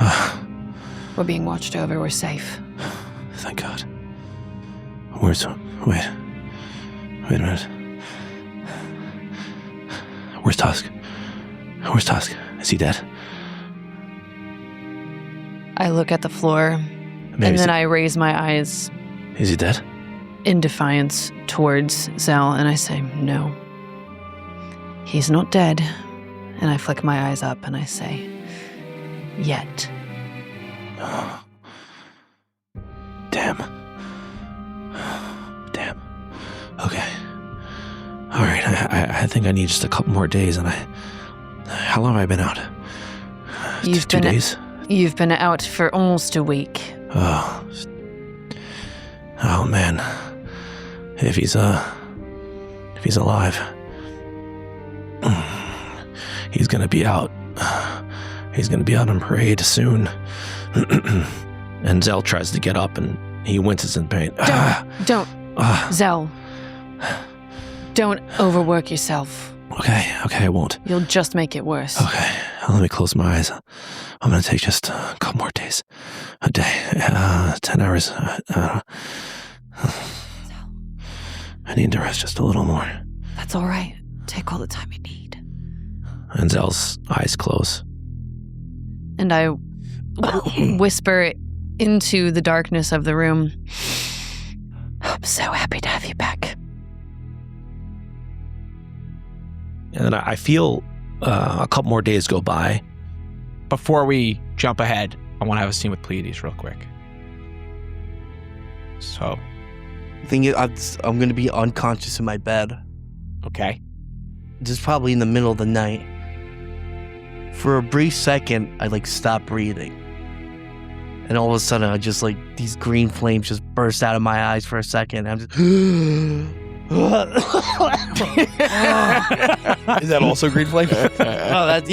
We're being watched over. We're safe. Thank God. Wait a minute. Where's Tusk? Is he dead? I look at the floor, and then I raise my eyes. Is he dead? In defiance towards Zel, and I say, no. He's not dead. And I flick my eyes up and I say, yet. Damn. Okay. All right, I think I need just a couple more days, and how long have I been out? You've 2 days? You've been out for almost a week. Oh man. If he's alive, he's gonna be out. He's gonna be out on parade soon. And Zel tries to get up, and he winces in pain. Don't. Zel. Don't overwork yourself. Okay, I won't. You'll just make it worse. Okay, let me close my eyes. I'm gonna take just a couple more days. A day, 10 hours. I need to rest just a little more. That's all right. Take all the time you need. And Zel's eyes close. And I whisper into the darkness of the room. I'm so happy to have you back. And then I feel a couple more days go by. Before we jump ahead, I want to have a scene with Pleiades real quick. So. Thing is, I'm going to be unconscious in my bed. Okay. Just probably in the middle of the night. For a brief second, I stop breathing. And all of a sudden, I just these green flames just burst out of my eyes for a second. I'm just. Is that also green flame? That's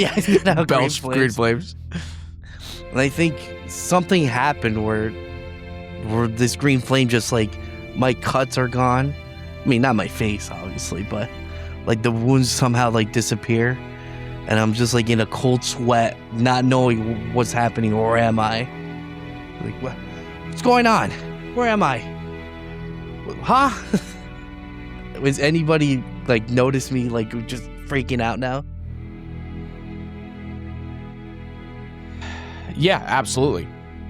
Belch green flames. And I think something happened where this green flame just my cuts are gone. I mean, not my face, obviously, but the wounds somehow disappear. And I'm just in a cold sweat, not knowing what's happening. Where am I? What's going on? Where am I? Huh? Was anybody notice me just freaking out now? Yeah, absolutely.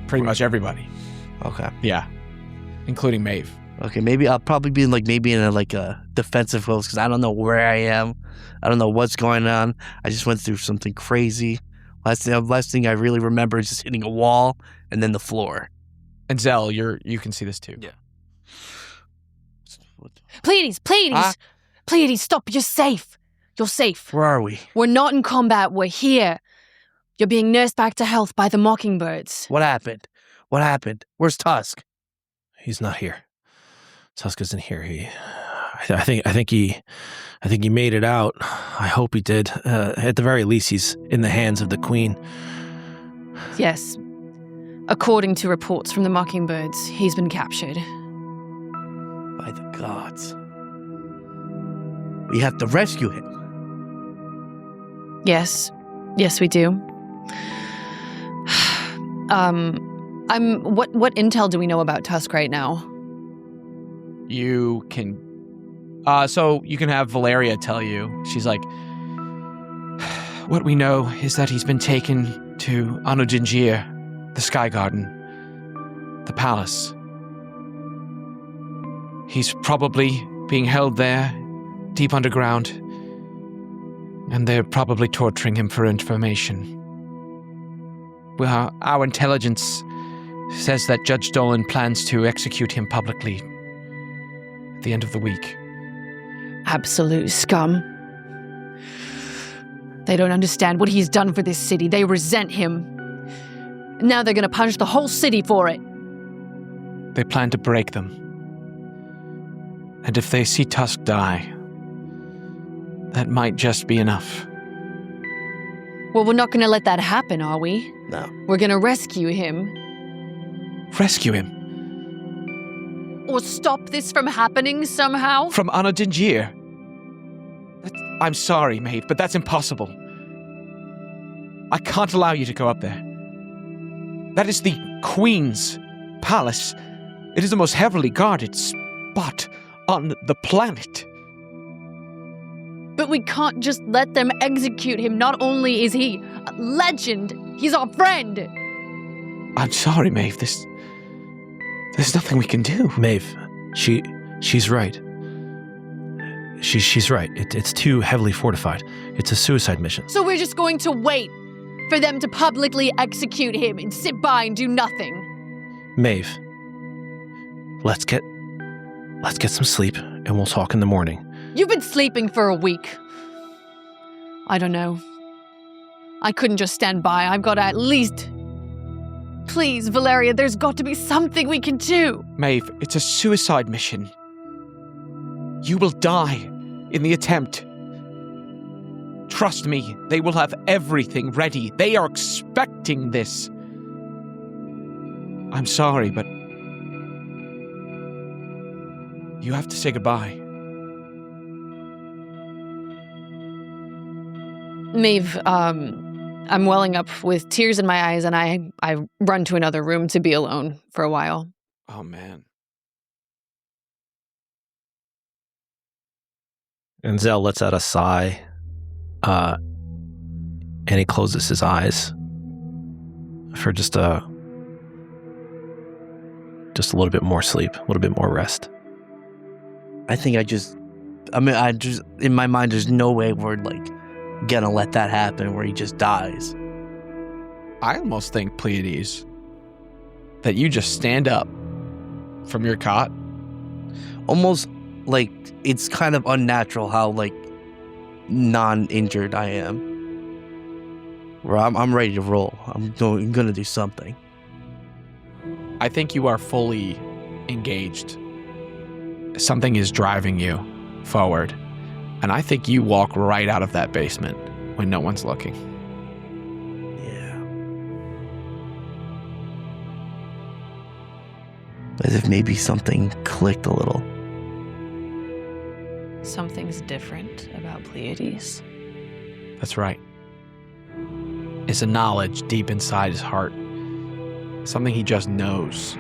Pretty much everybody. Okay. Yeah. Including Maeve. Okay, maybe I'll probably be in a defensive pose because I don't know where I am. I don't know what's going on. I just went through something crazy. Last thing I really remember is just hitting a wall and then the floor. And Zel, you can see this too. Yeah. Pleiades! Huh? Pleiades, stop. You're safe. You're safe. Where are we? We're not in combat. We're here. You're being nursed back to health by the mockingbirds. What happened? What happened? Where's Tusk? He's not here. Tusk isn't here. I think he made it out. I hope he did. At the very least, he's in the hands of the Queen. Yes. According to reports from the mockingbirds, he's been captured. By the gods. We have to rescue him. Yes. Yes, we do. What intel do we know about Tusk right now? You can so you can have Valeria tell you. She's like, what we know is that he's been taken to Anudingir, the Sky Garden, the palace. He's probably being held there, deep underground, and they're probably torturing him for information. Well, our intelligence says that Judge Dolan plans to execute him publicly at the end of the week. Absolute scum. They don't understand what he's done for this city. They resent him. Now they're going to punish the whole city for it. They plan to break them. And if they see Tusk die, that might just be enough. Well, we're not going to let that happen, are we? No. We're going to rescue him. Rescue him? Or stop this from happening somehow? From Anudingir? I'm sorry, Maeve, but that's impossible. I can't allow you to go up there. That is the Queen's palace. It is the most heavily guarded spot on the planet. But we can't just let them execute him. Not only is he a legend, he's our friend. I'm sorry, Maeve. There's nothing we can do. Maeve, she's right. She's right. It's too heavily fortified. It's a suicide mission. So we're just going to wait for them to publicly execute him and sit by and do nothing. Maeve, let's get some sleep and we'll talk in the morning. You've been sleeping for a week. I don't know. I couldn't just stand by. I've got to at least... Please, Valeria, there's got to be something we can do. Maeve, it's a suicide mission. You will die in the attempt. Trust me, they will have everything ready. They are expecting this. I'm sorry, but you have to say goodbye. Maeve, I'm welling up with tears in my eyes, and I run to another room to be alone for a while. Oh, man. And Zel lets out a sigh, and he closes his eyes for just a little bit more sleep, a little bit more rest. I think I just in my mind, there's no way we're like gonna let that happen where he just dies. I almost think, Pleiades, that you just stand up from your cot. Almost like it's kind of unnatural how like non-injured I am. Where I'm ready to roll. I'm gonna do something. I think you are fully engaged. Something is driving you forward. And I think you walk right out of that basement when no one's looking. Yeah. As if maybe something clicked a little. Something's different about Pleiades. That's right. It's a knowledge deep inside his heart. Something he just knows.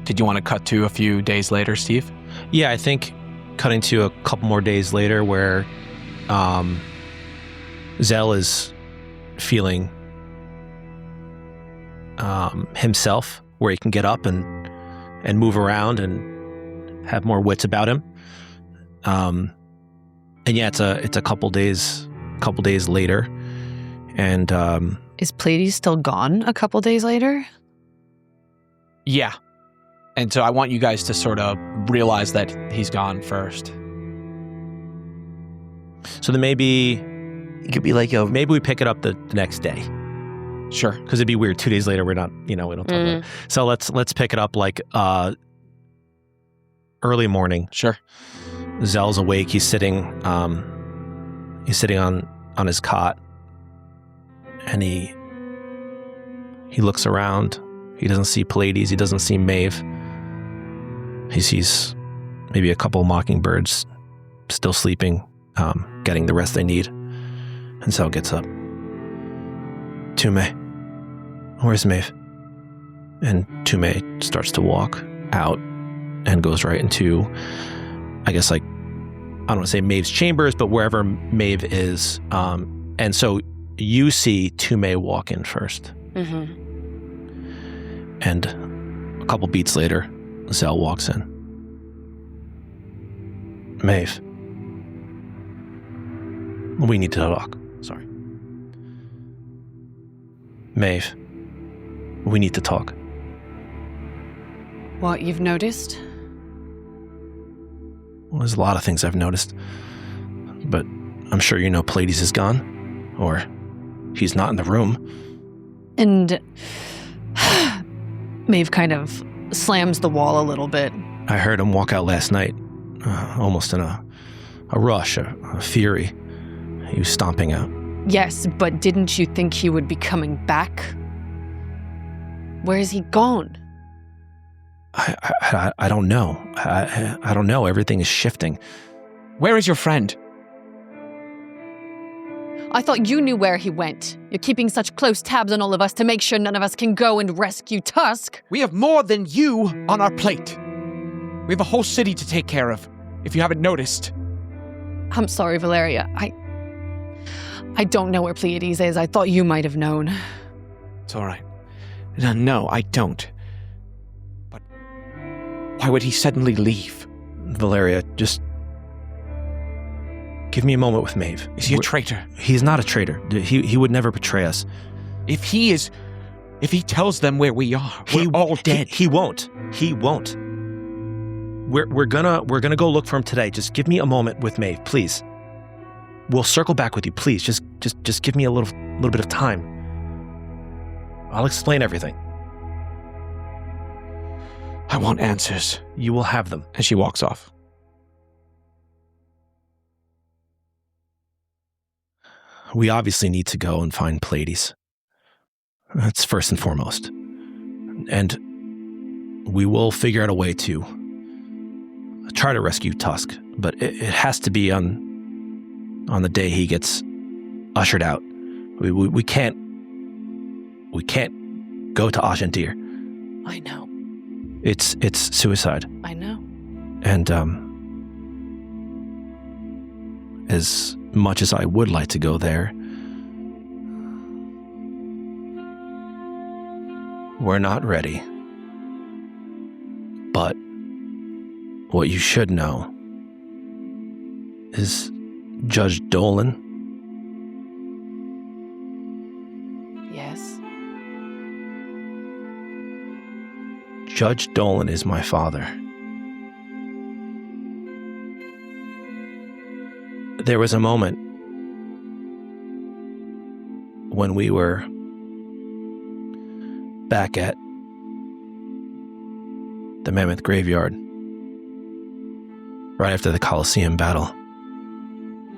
Did you want to cut to a few days later, Steve? Yeah, I think cutting to a couple more days later where Zel is feeling himself, where he can get up and move around and have more wits about him. And yeah, it's a couple days later, and Is Pleiades still gone a couple days later? Yeah. And so I want you guys to sort of realize that he's gone first. So then maybe It could be like we pick it up the next day. Sure. Because it'd be weird. 2 days later, we don't talk about it. So let's pick it up like early morning. Sure. Zel's awake. He's sitting on his cot, and he looks around. He doesn't see Pleiades. He doesn't see Maeve. He sees maybe a couple of mockingbirds still sleeping, getting the rest they need. And Zel gets up. Tume, where's Maeve? And Tume starts to walk out and goes right into, I guess, like, I don't want to say Maeve's chambers, but wherever Maeve is. And so you see Tume walk in first. Mm-hmm. And a couple beats later, Zel walks in. Maeve, we need to talk. Sorry. Maeve, we need to talk. What you've noticed? Well, there's a lot of things I've noticed. But I'm sure you know Pleiades is gone. Or he's not in the room. And Maeve kind of slams the wall a little bit. I heard him walk out last night, almost in a rush, a fury. He was stomping out. Yes, but didn't you think he would be coming back? Where is he gone? I don't know. I don't know. Everything is shifting. Where is your friend? I thought you knew where he went. You're keeping such close tabs on all of us to make sure none of us can go and rescue Tusk. We have more than you on our plate. We have a whole city to take care of, if you haven't noticed. I'm sorry, Valeria. I don't know where Pleiades is. I thought you might have known. It's all right. No, I don't. But why would he suddenly leave? Valeria, just give me a moment with Maeve. Is he a traitor? He's not a traitor. He would never betray us. If he tells them where we are, we're all dead. He won't. He won't. We're gonna go look for him today. Just give me a moment with Maeve, please. We'll circle back with you, please. Just give me a little bit of time. I'll explain everything. I want answers. You will have them. And she walks off. We obviously need to go and find Pleiades. That's first and foremost. And we will figure out a way to try to rescue Tusk, but it has to be on the day he gets ushered out. We can't go to Ashantir. I know. It's suicide. I know. And as much as I would like to go there, we're not ready. But what you should know is Judge Dolan. Yes. Judge Dolan is my father. There was a moment when we were back at the Mammoth Graveyard, right after the Colosseum battle.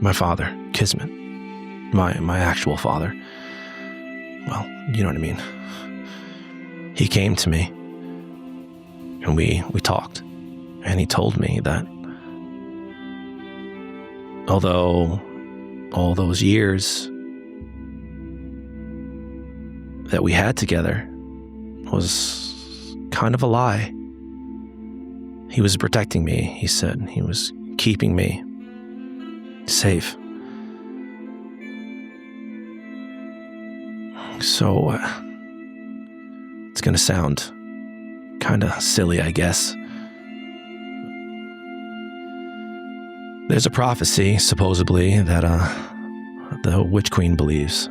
My father, Kismet, my actual father, well, you know what I mean. He came to me, and we talked, and he told me that although all those years that we had together was kind of a lie, he was protecting me, he said. He was keeping me safe. So, it's gonna sound kind of silly, I guess. There's a prophecy, supposedly, that the Witch Queen believes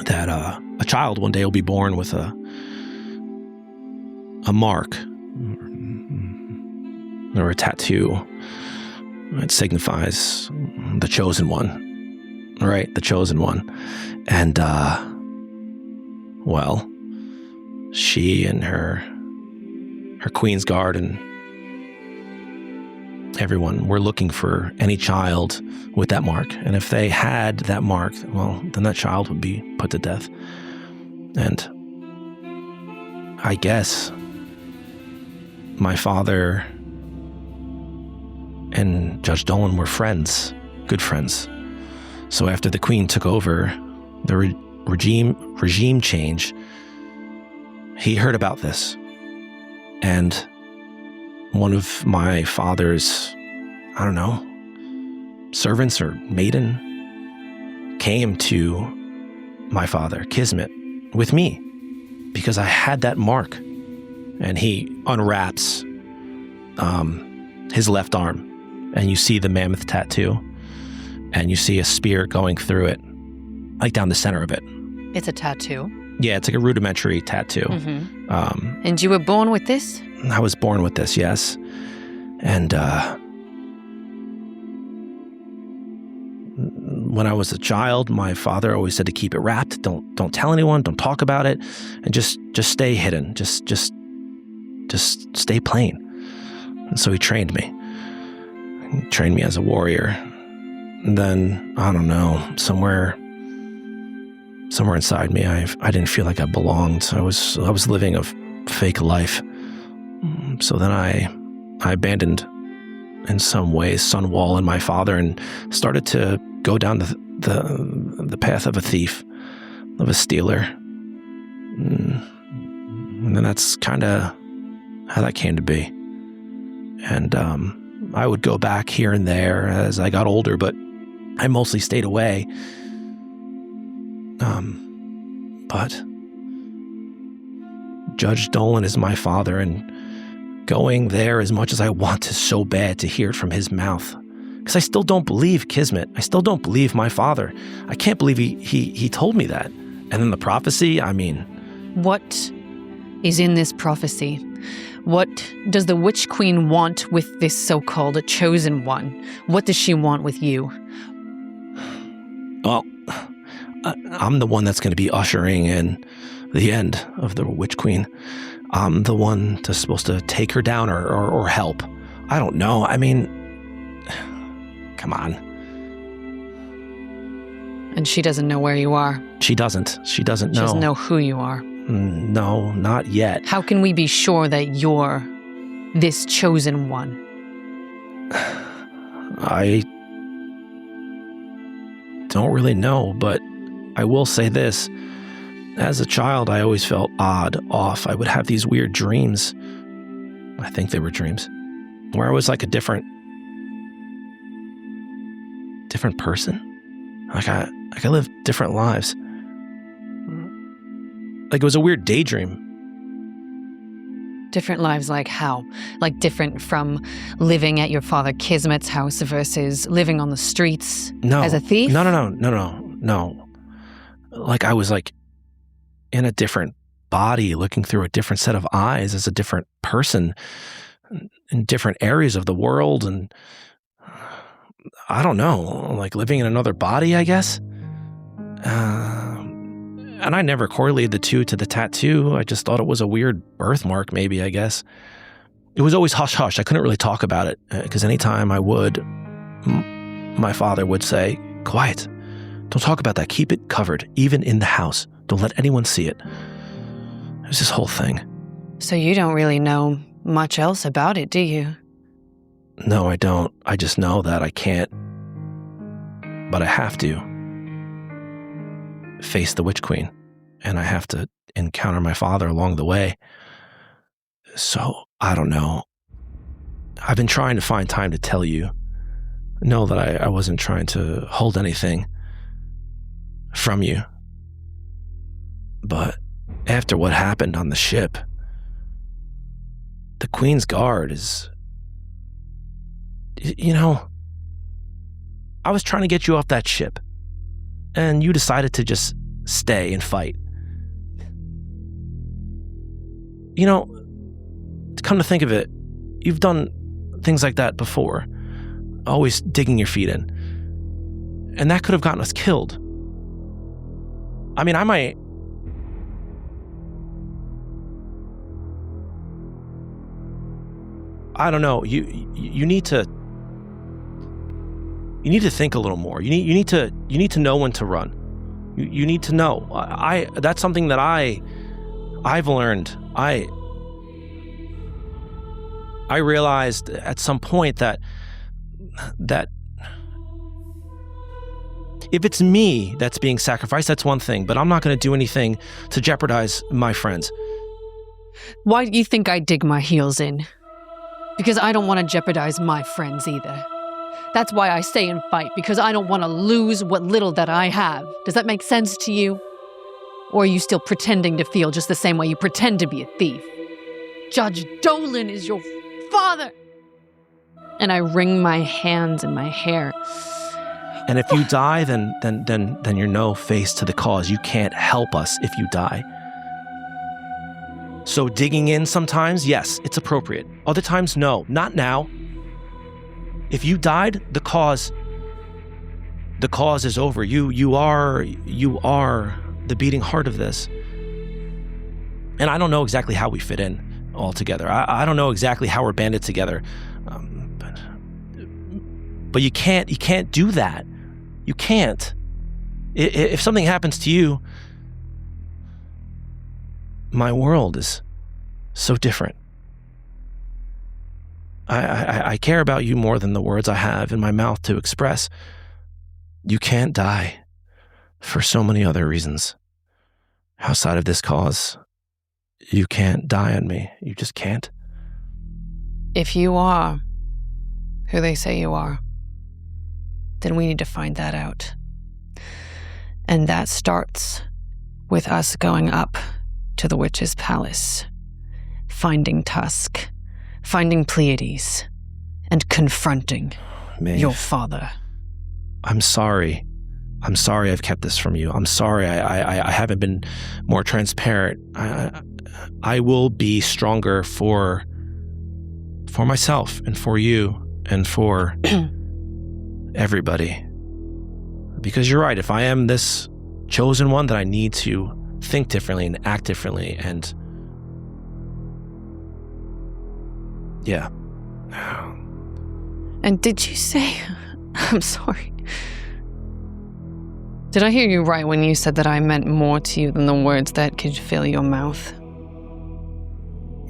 that a child one day will be born with a mark or a tattoo. It signifies the chosen one, right? The chosen one. And, well, she and her Queen's Guard and everyone were looking for any child with that mark. And if they had that mark, well, then that child would be put to death. And I guess my father and Judge Dolan were friends, good friends. So after the Queen took over, the regime change, he heard about this. And one of my father's, I don't know, servants or maiden came to my father, Kismet, with me because I had that mark. And he unwraps his left arm, and you see the mammoth tattoo, and you see a spear going through it, like down the center of it. It's a tattoo. Yeah, it's like a rudimentary tattoo. Mm-hmm. And you were born with this? I was born with this, yes. And when I was a child, my father always said to keep it wrapped. Don't tell anyone. Don't talk about it, and just stay hidden. Just stay plain. And so he trained me. He trained me as a warrior. And then, I don't know, somewhere inside me, I didn't feel like I belonged. I was living a fake life. So then I abandoned, in some ways, Sunwall and my father, and started to go down the path of a thief, of a stealer. And then that's kind of how that came to be. And I would go back here and there as I got older, but I mostly stayed away. But Judge Dolan is my father, and going there as much as I want to so bad to hear it from his mouth. Because I still don't believe Kismet. I still don't believe my father. I can't believe he told me that. And then the prophecy, I mean... What is in this prophecy? What does the Witch Queen want with this so-called chosen one? What does she want with you? Well, I'm the one that's going to be ushering in the end of the Witch Queen. I'm the one that's supposed to take her down or help. I don't know. I mean, come on. And she doesn't know where you are. She doesn't know. She doesn't know who you are. No, not yet. How can we be sure that you're this chosen one? I don't really know, but I will say this. As a child, I always felt odd, off. I would have these weird dreams, I think they were dreams, where I was like a different person. Like I lived different lives. Like it was a weird daydream. Different lives like how? Like different from living at your father Kismet's house versus living on the streets as a thief? No. Like I was like in a different body, looking through a different set of eyes as a different person in different areas of the world. And I don't know, like living in another body, I guess. And I never correlated the two to the tattoo. I just thought it was a weird birthmark, maybe, I guess. It was always hush-hush. I couldn't really talk about it because anytime I would, my father would say, quiet, don't talk about that. Keep it covered, even in the house. Don't let anyone see it. It was this whole thing. So you don't really know much else about it, do you? No, I don't. I just know that I can't, but I have to face the Witch Queen, and I have to encounter my father along the way. So, I don't know. I've been trying to find time to tell you. Know that I wasn't trying to hold anything from you. But after what happened on the ship, the Queen's Guard is... You know, I was trying to get you off that ship, and you decided to just stay and fight. You know, come to think of it, you've done things like that before, always digging your feet in. And that could have gotten us killed. I mean, I don't know, you need to think a little more. You need to know when to run. You need to know. That's something that I've learned. I realized at some point that if it's me that's being sacrificed, that's one thing, but I'm not going to do anything to jeopardize my friends. Why do you think I dig my heels in? Because I don't want to jeopardize my friends either. That's why I stay and fight, because I don't want to lose what little that I have. Does that make sense to you? Or are you still pretending to feel just the same way you pretend to be a thief? Judge Dolan is your father! And I wring my hands in my hair. And if you die, then you're no face to the cause. You can't help us if you die. So digging in sometimes, yes, it's appropriate. Other times, no, not now. If you died, the cause is over. You are the beating heart of this. And I don't know exactly how we fit in all together. I don't know exactly how we're banded together. But you can't do that. You can't. If something happens to you, my world is so different. I care about you more than the words I have in my mouth to express. You can't die for so many other reasons. Outside of this cause, you can't die on me. You just can't. If you are who they say you are, then we need to find that out. And that starts with us going up to the Witch's Palace, finding Tusk, finding Pleiades, and confronting Maeve, your father. I'm sorry. I'm sorry I've kept this from you. I'm sorry I haven't been more transparent. I will be stronger for myself and for you and for everybody. Because you're right, if I am this chosen one, then I need to think differently and act differently, and yeah. And did you say... I'm sorry. Did I hear you right when you said that I meant more to you than the words that could fill your mouth?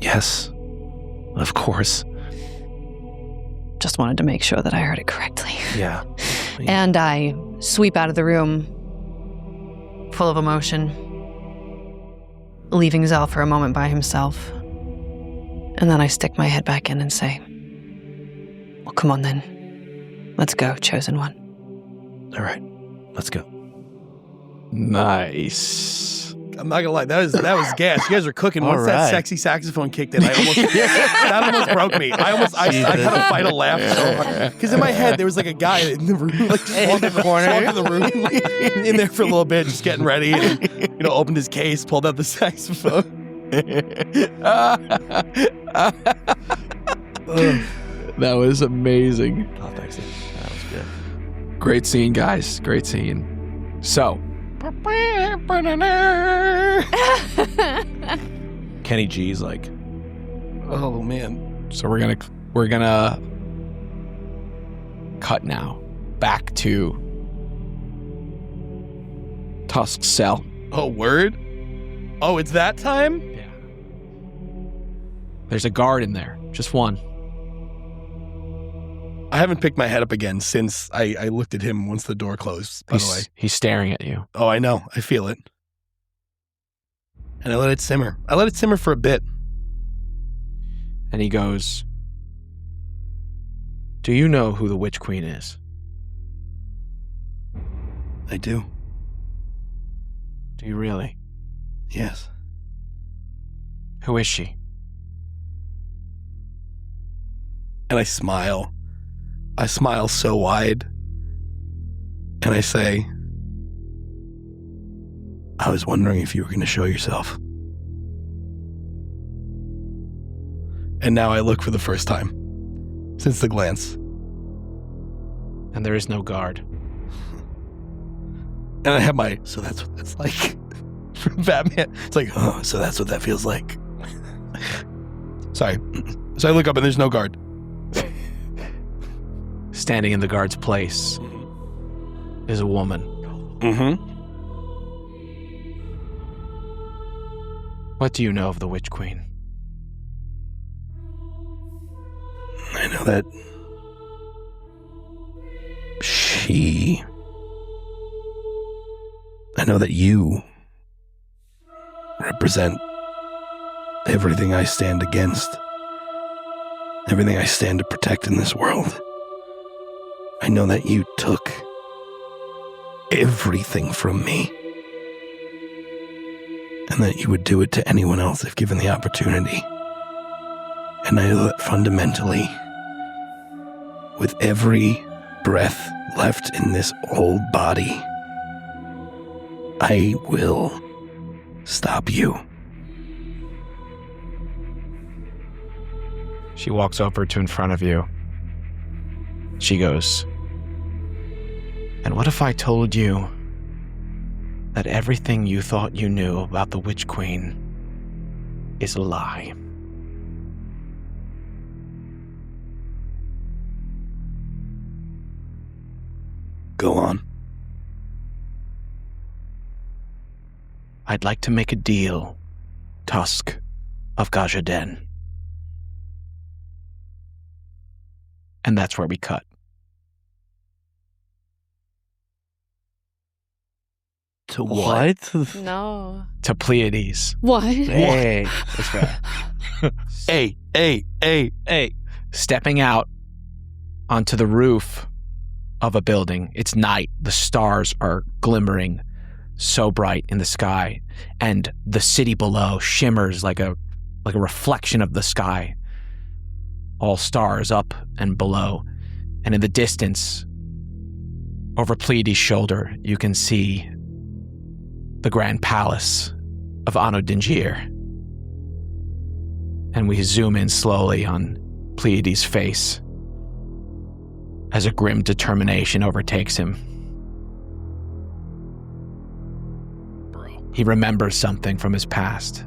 Yes, of course. Just wanted to make sure that I heard it correctly. Yeah. And I sweep out of the room, full of emotion, leaving Zel for a moment by himself. And then I stick my head back in and say, well, come on then. Let's go, chosen one. All right, let's go. Nice. I'm not gonna lie, that was gas. You guys are cooking. Once that sexy saxophone kicked in, that almost broke me. I had to fight a laugh so hard. Because in my head, there was like a guy in the room, like just walked in the room, in there for a little bit, just getting ready, and opened his case, pulled out the saxophone. That was amazing. Oh, thanks. That was good. Great scene, guys. Great scene. So. Kenny G's like, Oh man. So we're gonna cut now back to Tusk's cell. Oh, word? Oh, it's that time? Yeah. There's a guard in there, just one. I haven't picked my head up again since I looked at him once the door closed, by the way. He's staring at you. Oh, I know. I feel it. And I let it simmer. I let it simmer for a bit. And he goes, do you know who the Witch Queen is? I do. Do you really? Yes. Who is she? And I smile. I smile so wide. And I say, I was wondering if you were going to show yourself. and now I look for the first time since the glance. And there is no guard. And I have my, so that's what that's like from Batman. It's like, oh, so that's what that feels like. Sorry. So I look up and there's no guard. Standing in the guard's place is a woman. Mm-hmm. What do you know of the Witch Queen? I know that I know that you represent everything I stand against, everything I stand to protect in this world. I know that you took everything from me, and that you would do it to anyone else if given the opportunity. And I know that fundamentally, with every breath left in this old body, I will stop you. She walks over to in front of you. She goes, and what if I told you that everything you thought you knew about the Witch Queen is a lie? Go on. I'd like to make a deal, Tusk of Gajaden. And that's where we cut. To what? No. To Pleiades. What? Hey, That's right. Hey. Stepping out onto the roof of a building. It's night. The stars are glimmering so bright in the sky, and the city below shimmers like a reflection of the sky. All stars up and below. And in the distance, over Pleiades' shoulder, you can see the Grand Palace of Anno Dingir. And we zoom in slowly on Pleiades' face as a grim determination overtakes him. He remembers something from his past.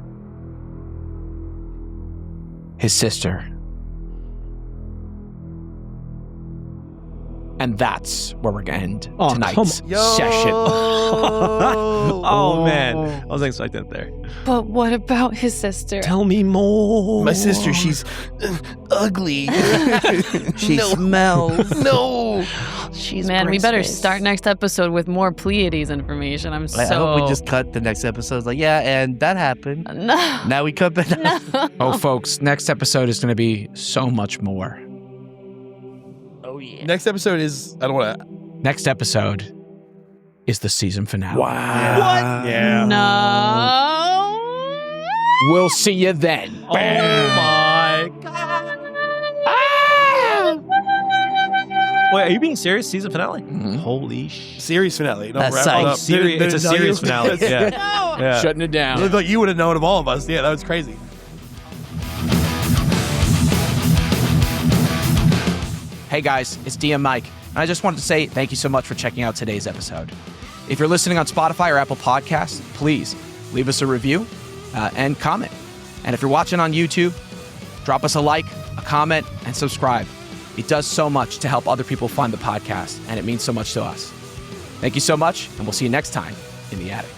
His sister. And that's where we're going to end tonight's session. Oh, man. I wasn't expecting it there. But what about his sister? Tell me more. My sister, she's ugly. She smells. No. She's Man, we better Christmas. start next episode with more Pleiades information. I hope we just cut the next episode. Like, yeah, and that happened. No. Now we cut back. No. Oh, folks, next episode is going to be so much more. Oh, yeah. Next episode is, I don't want to. Next episode is the season finale. Wow. Yeah. No. We'll see you then. Oh my god. Wait, are you being serious? Season finale? Mhm. Holy sh! Series finale. No, That's wrap it psych. up. Seri- Did it's a it tell series you? finale. Yeah. Yeah. Shutting it It down. looked like you would have known of all of us. Yeah, that was crazy. Hey guys, it's DM Mike, and I just wanted to say thank you so much for checking out today's episode. If you're listening on Spotify or Apple Podcasts, please leave us a review and comment. And if you're watching on YouTube, drop us a like, a comment, and subscribe. It does so much to help other people find the podcast, and it means so much to us. Thank you so much, and we'll see you next time in the attic.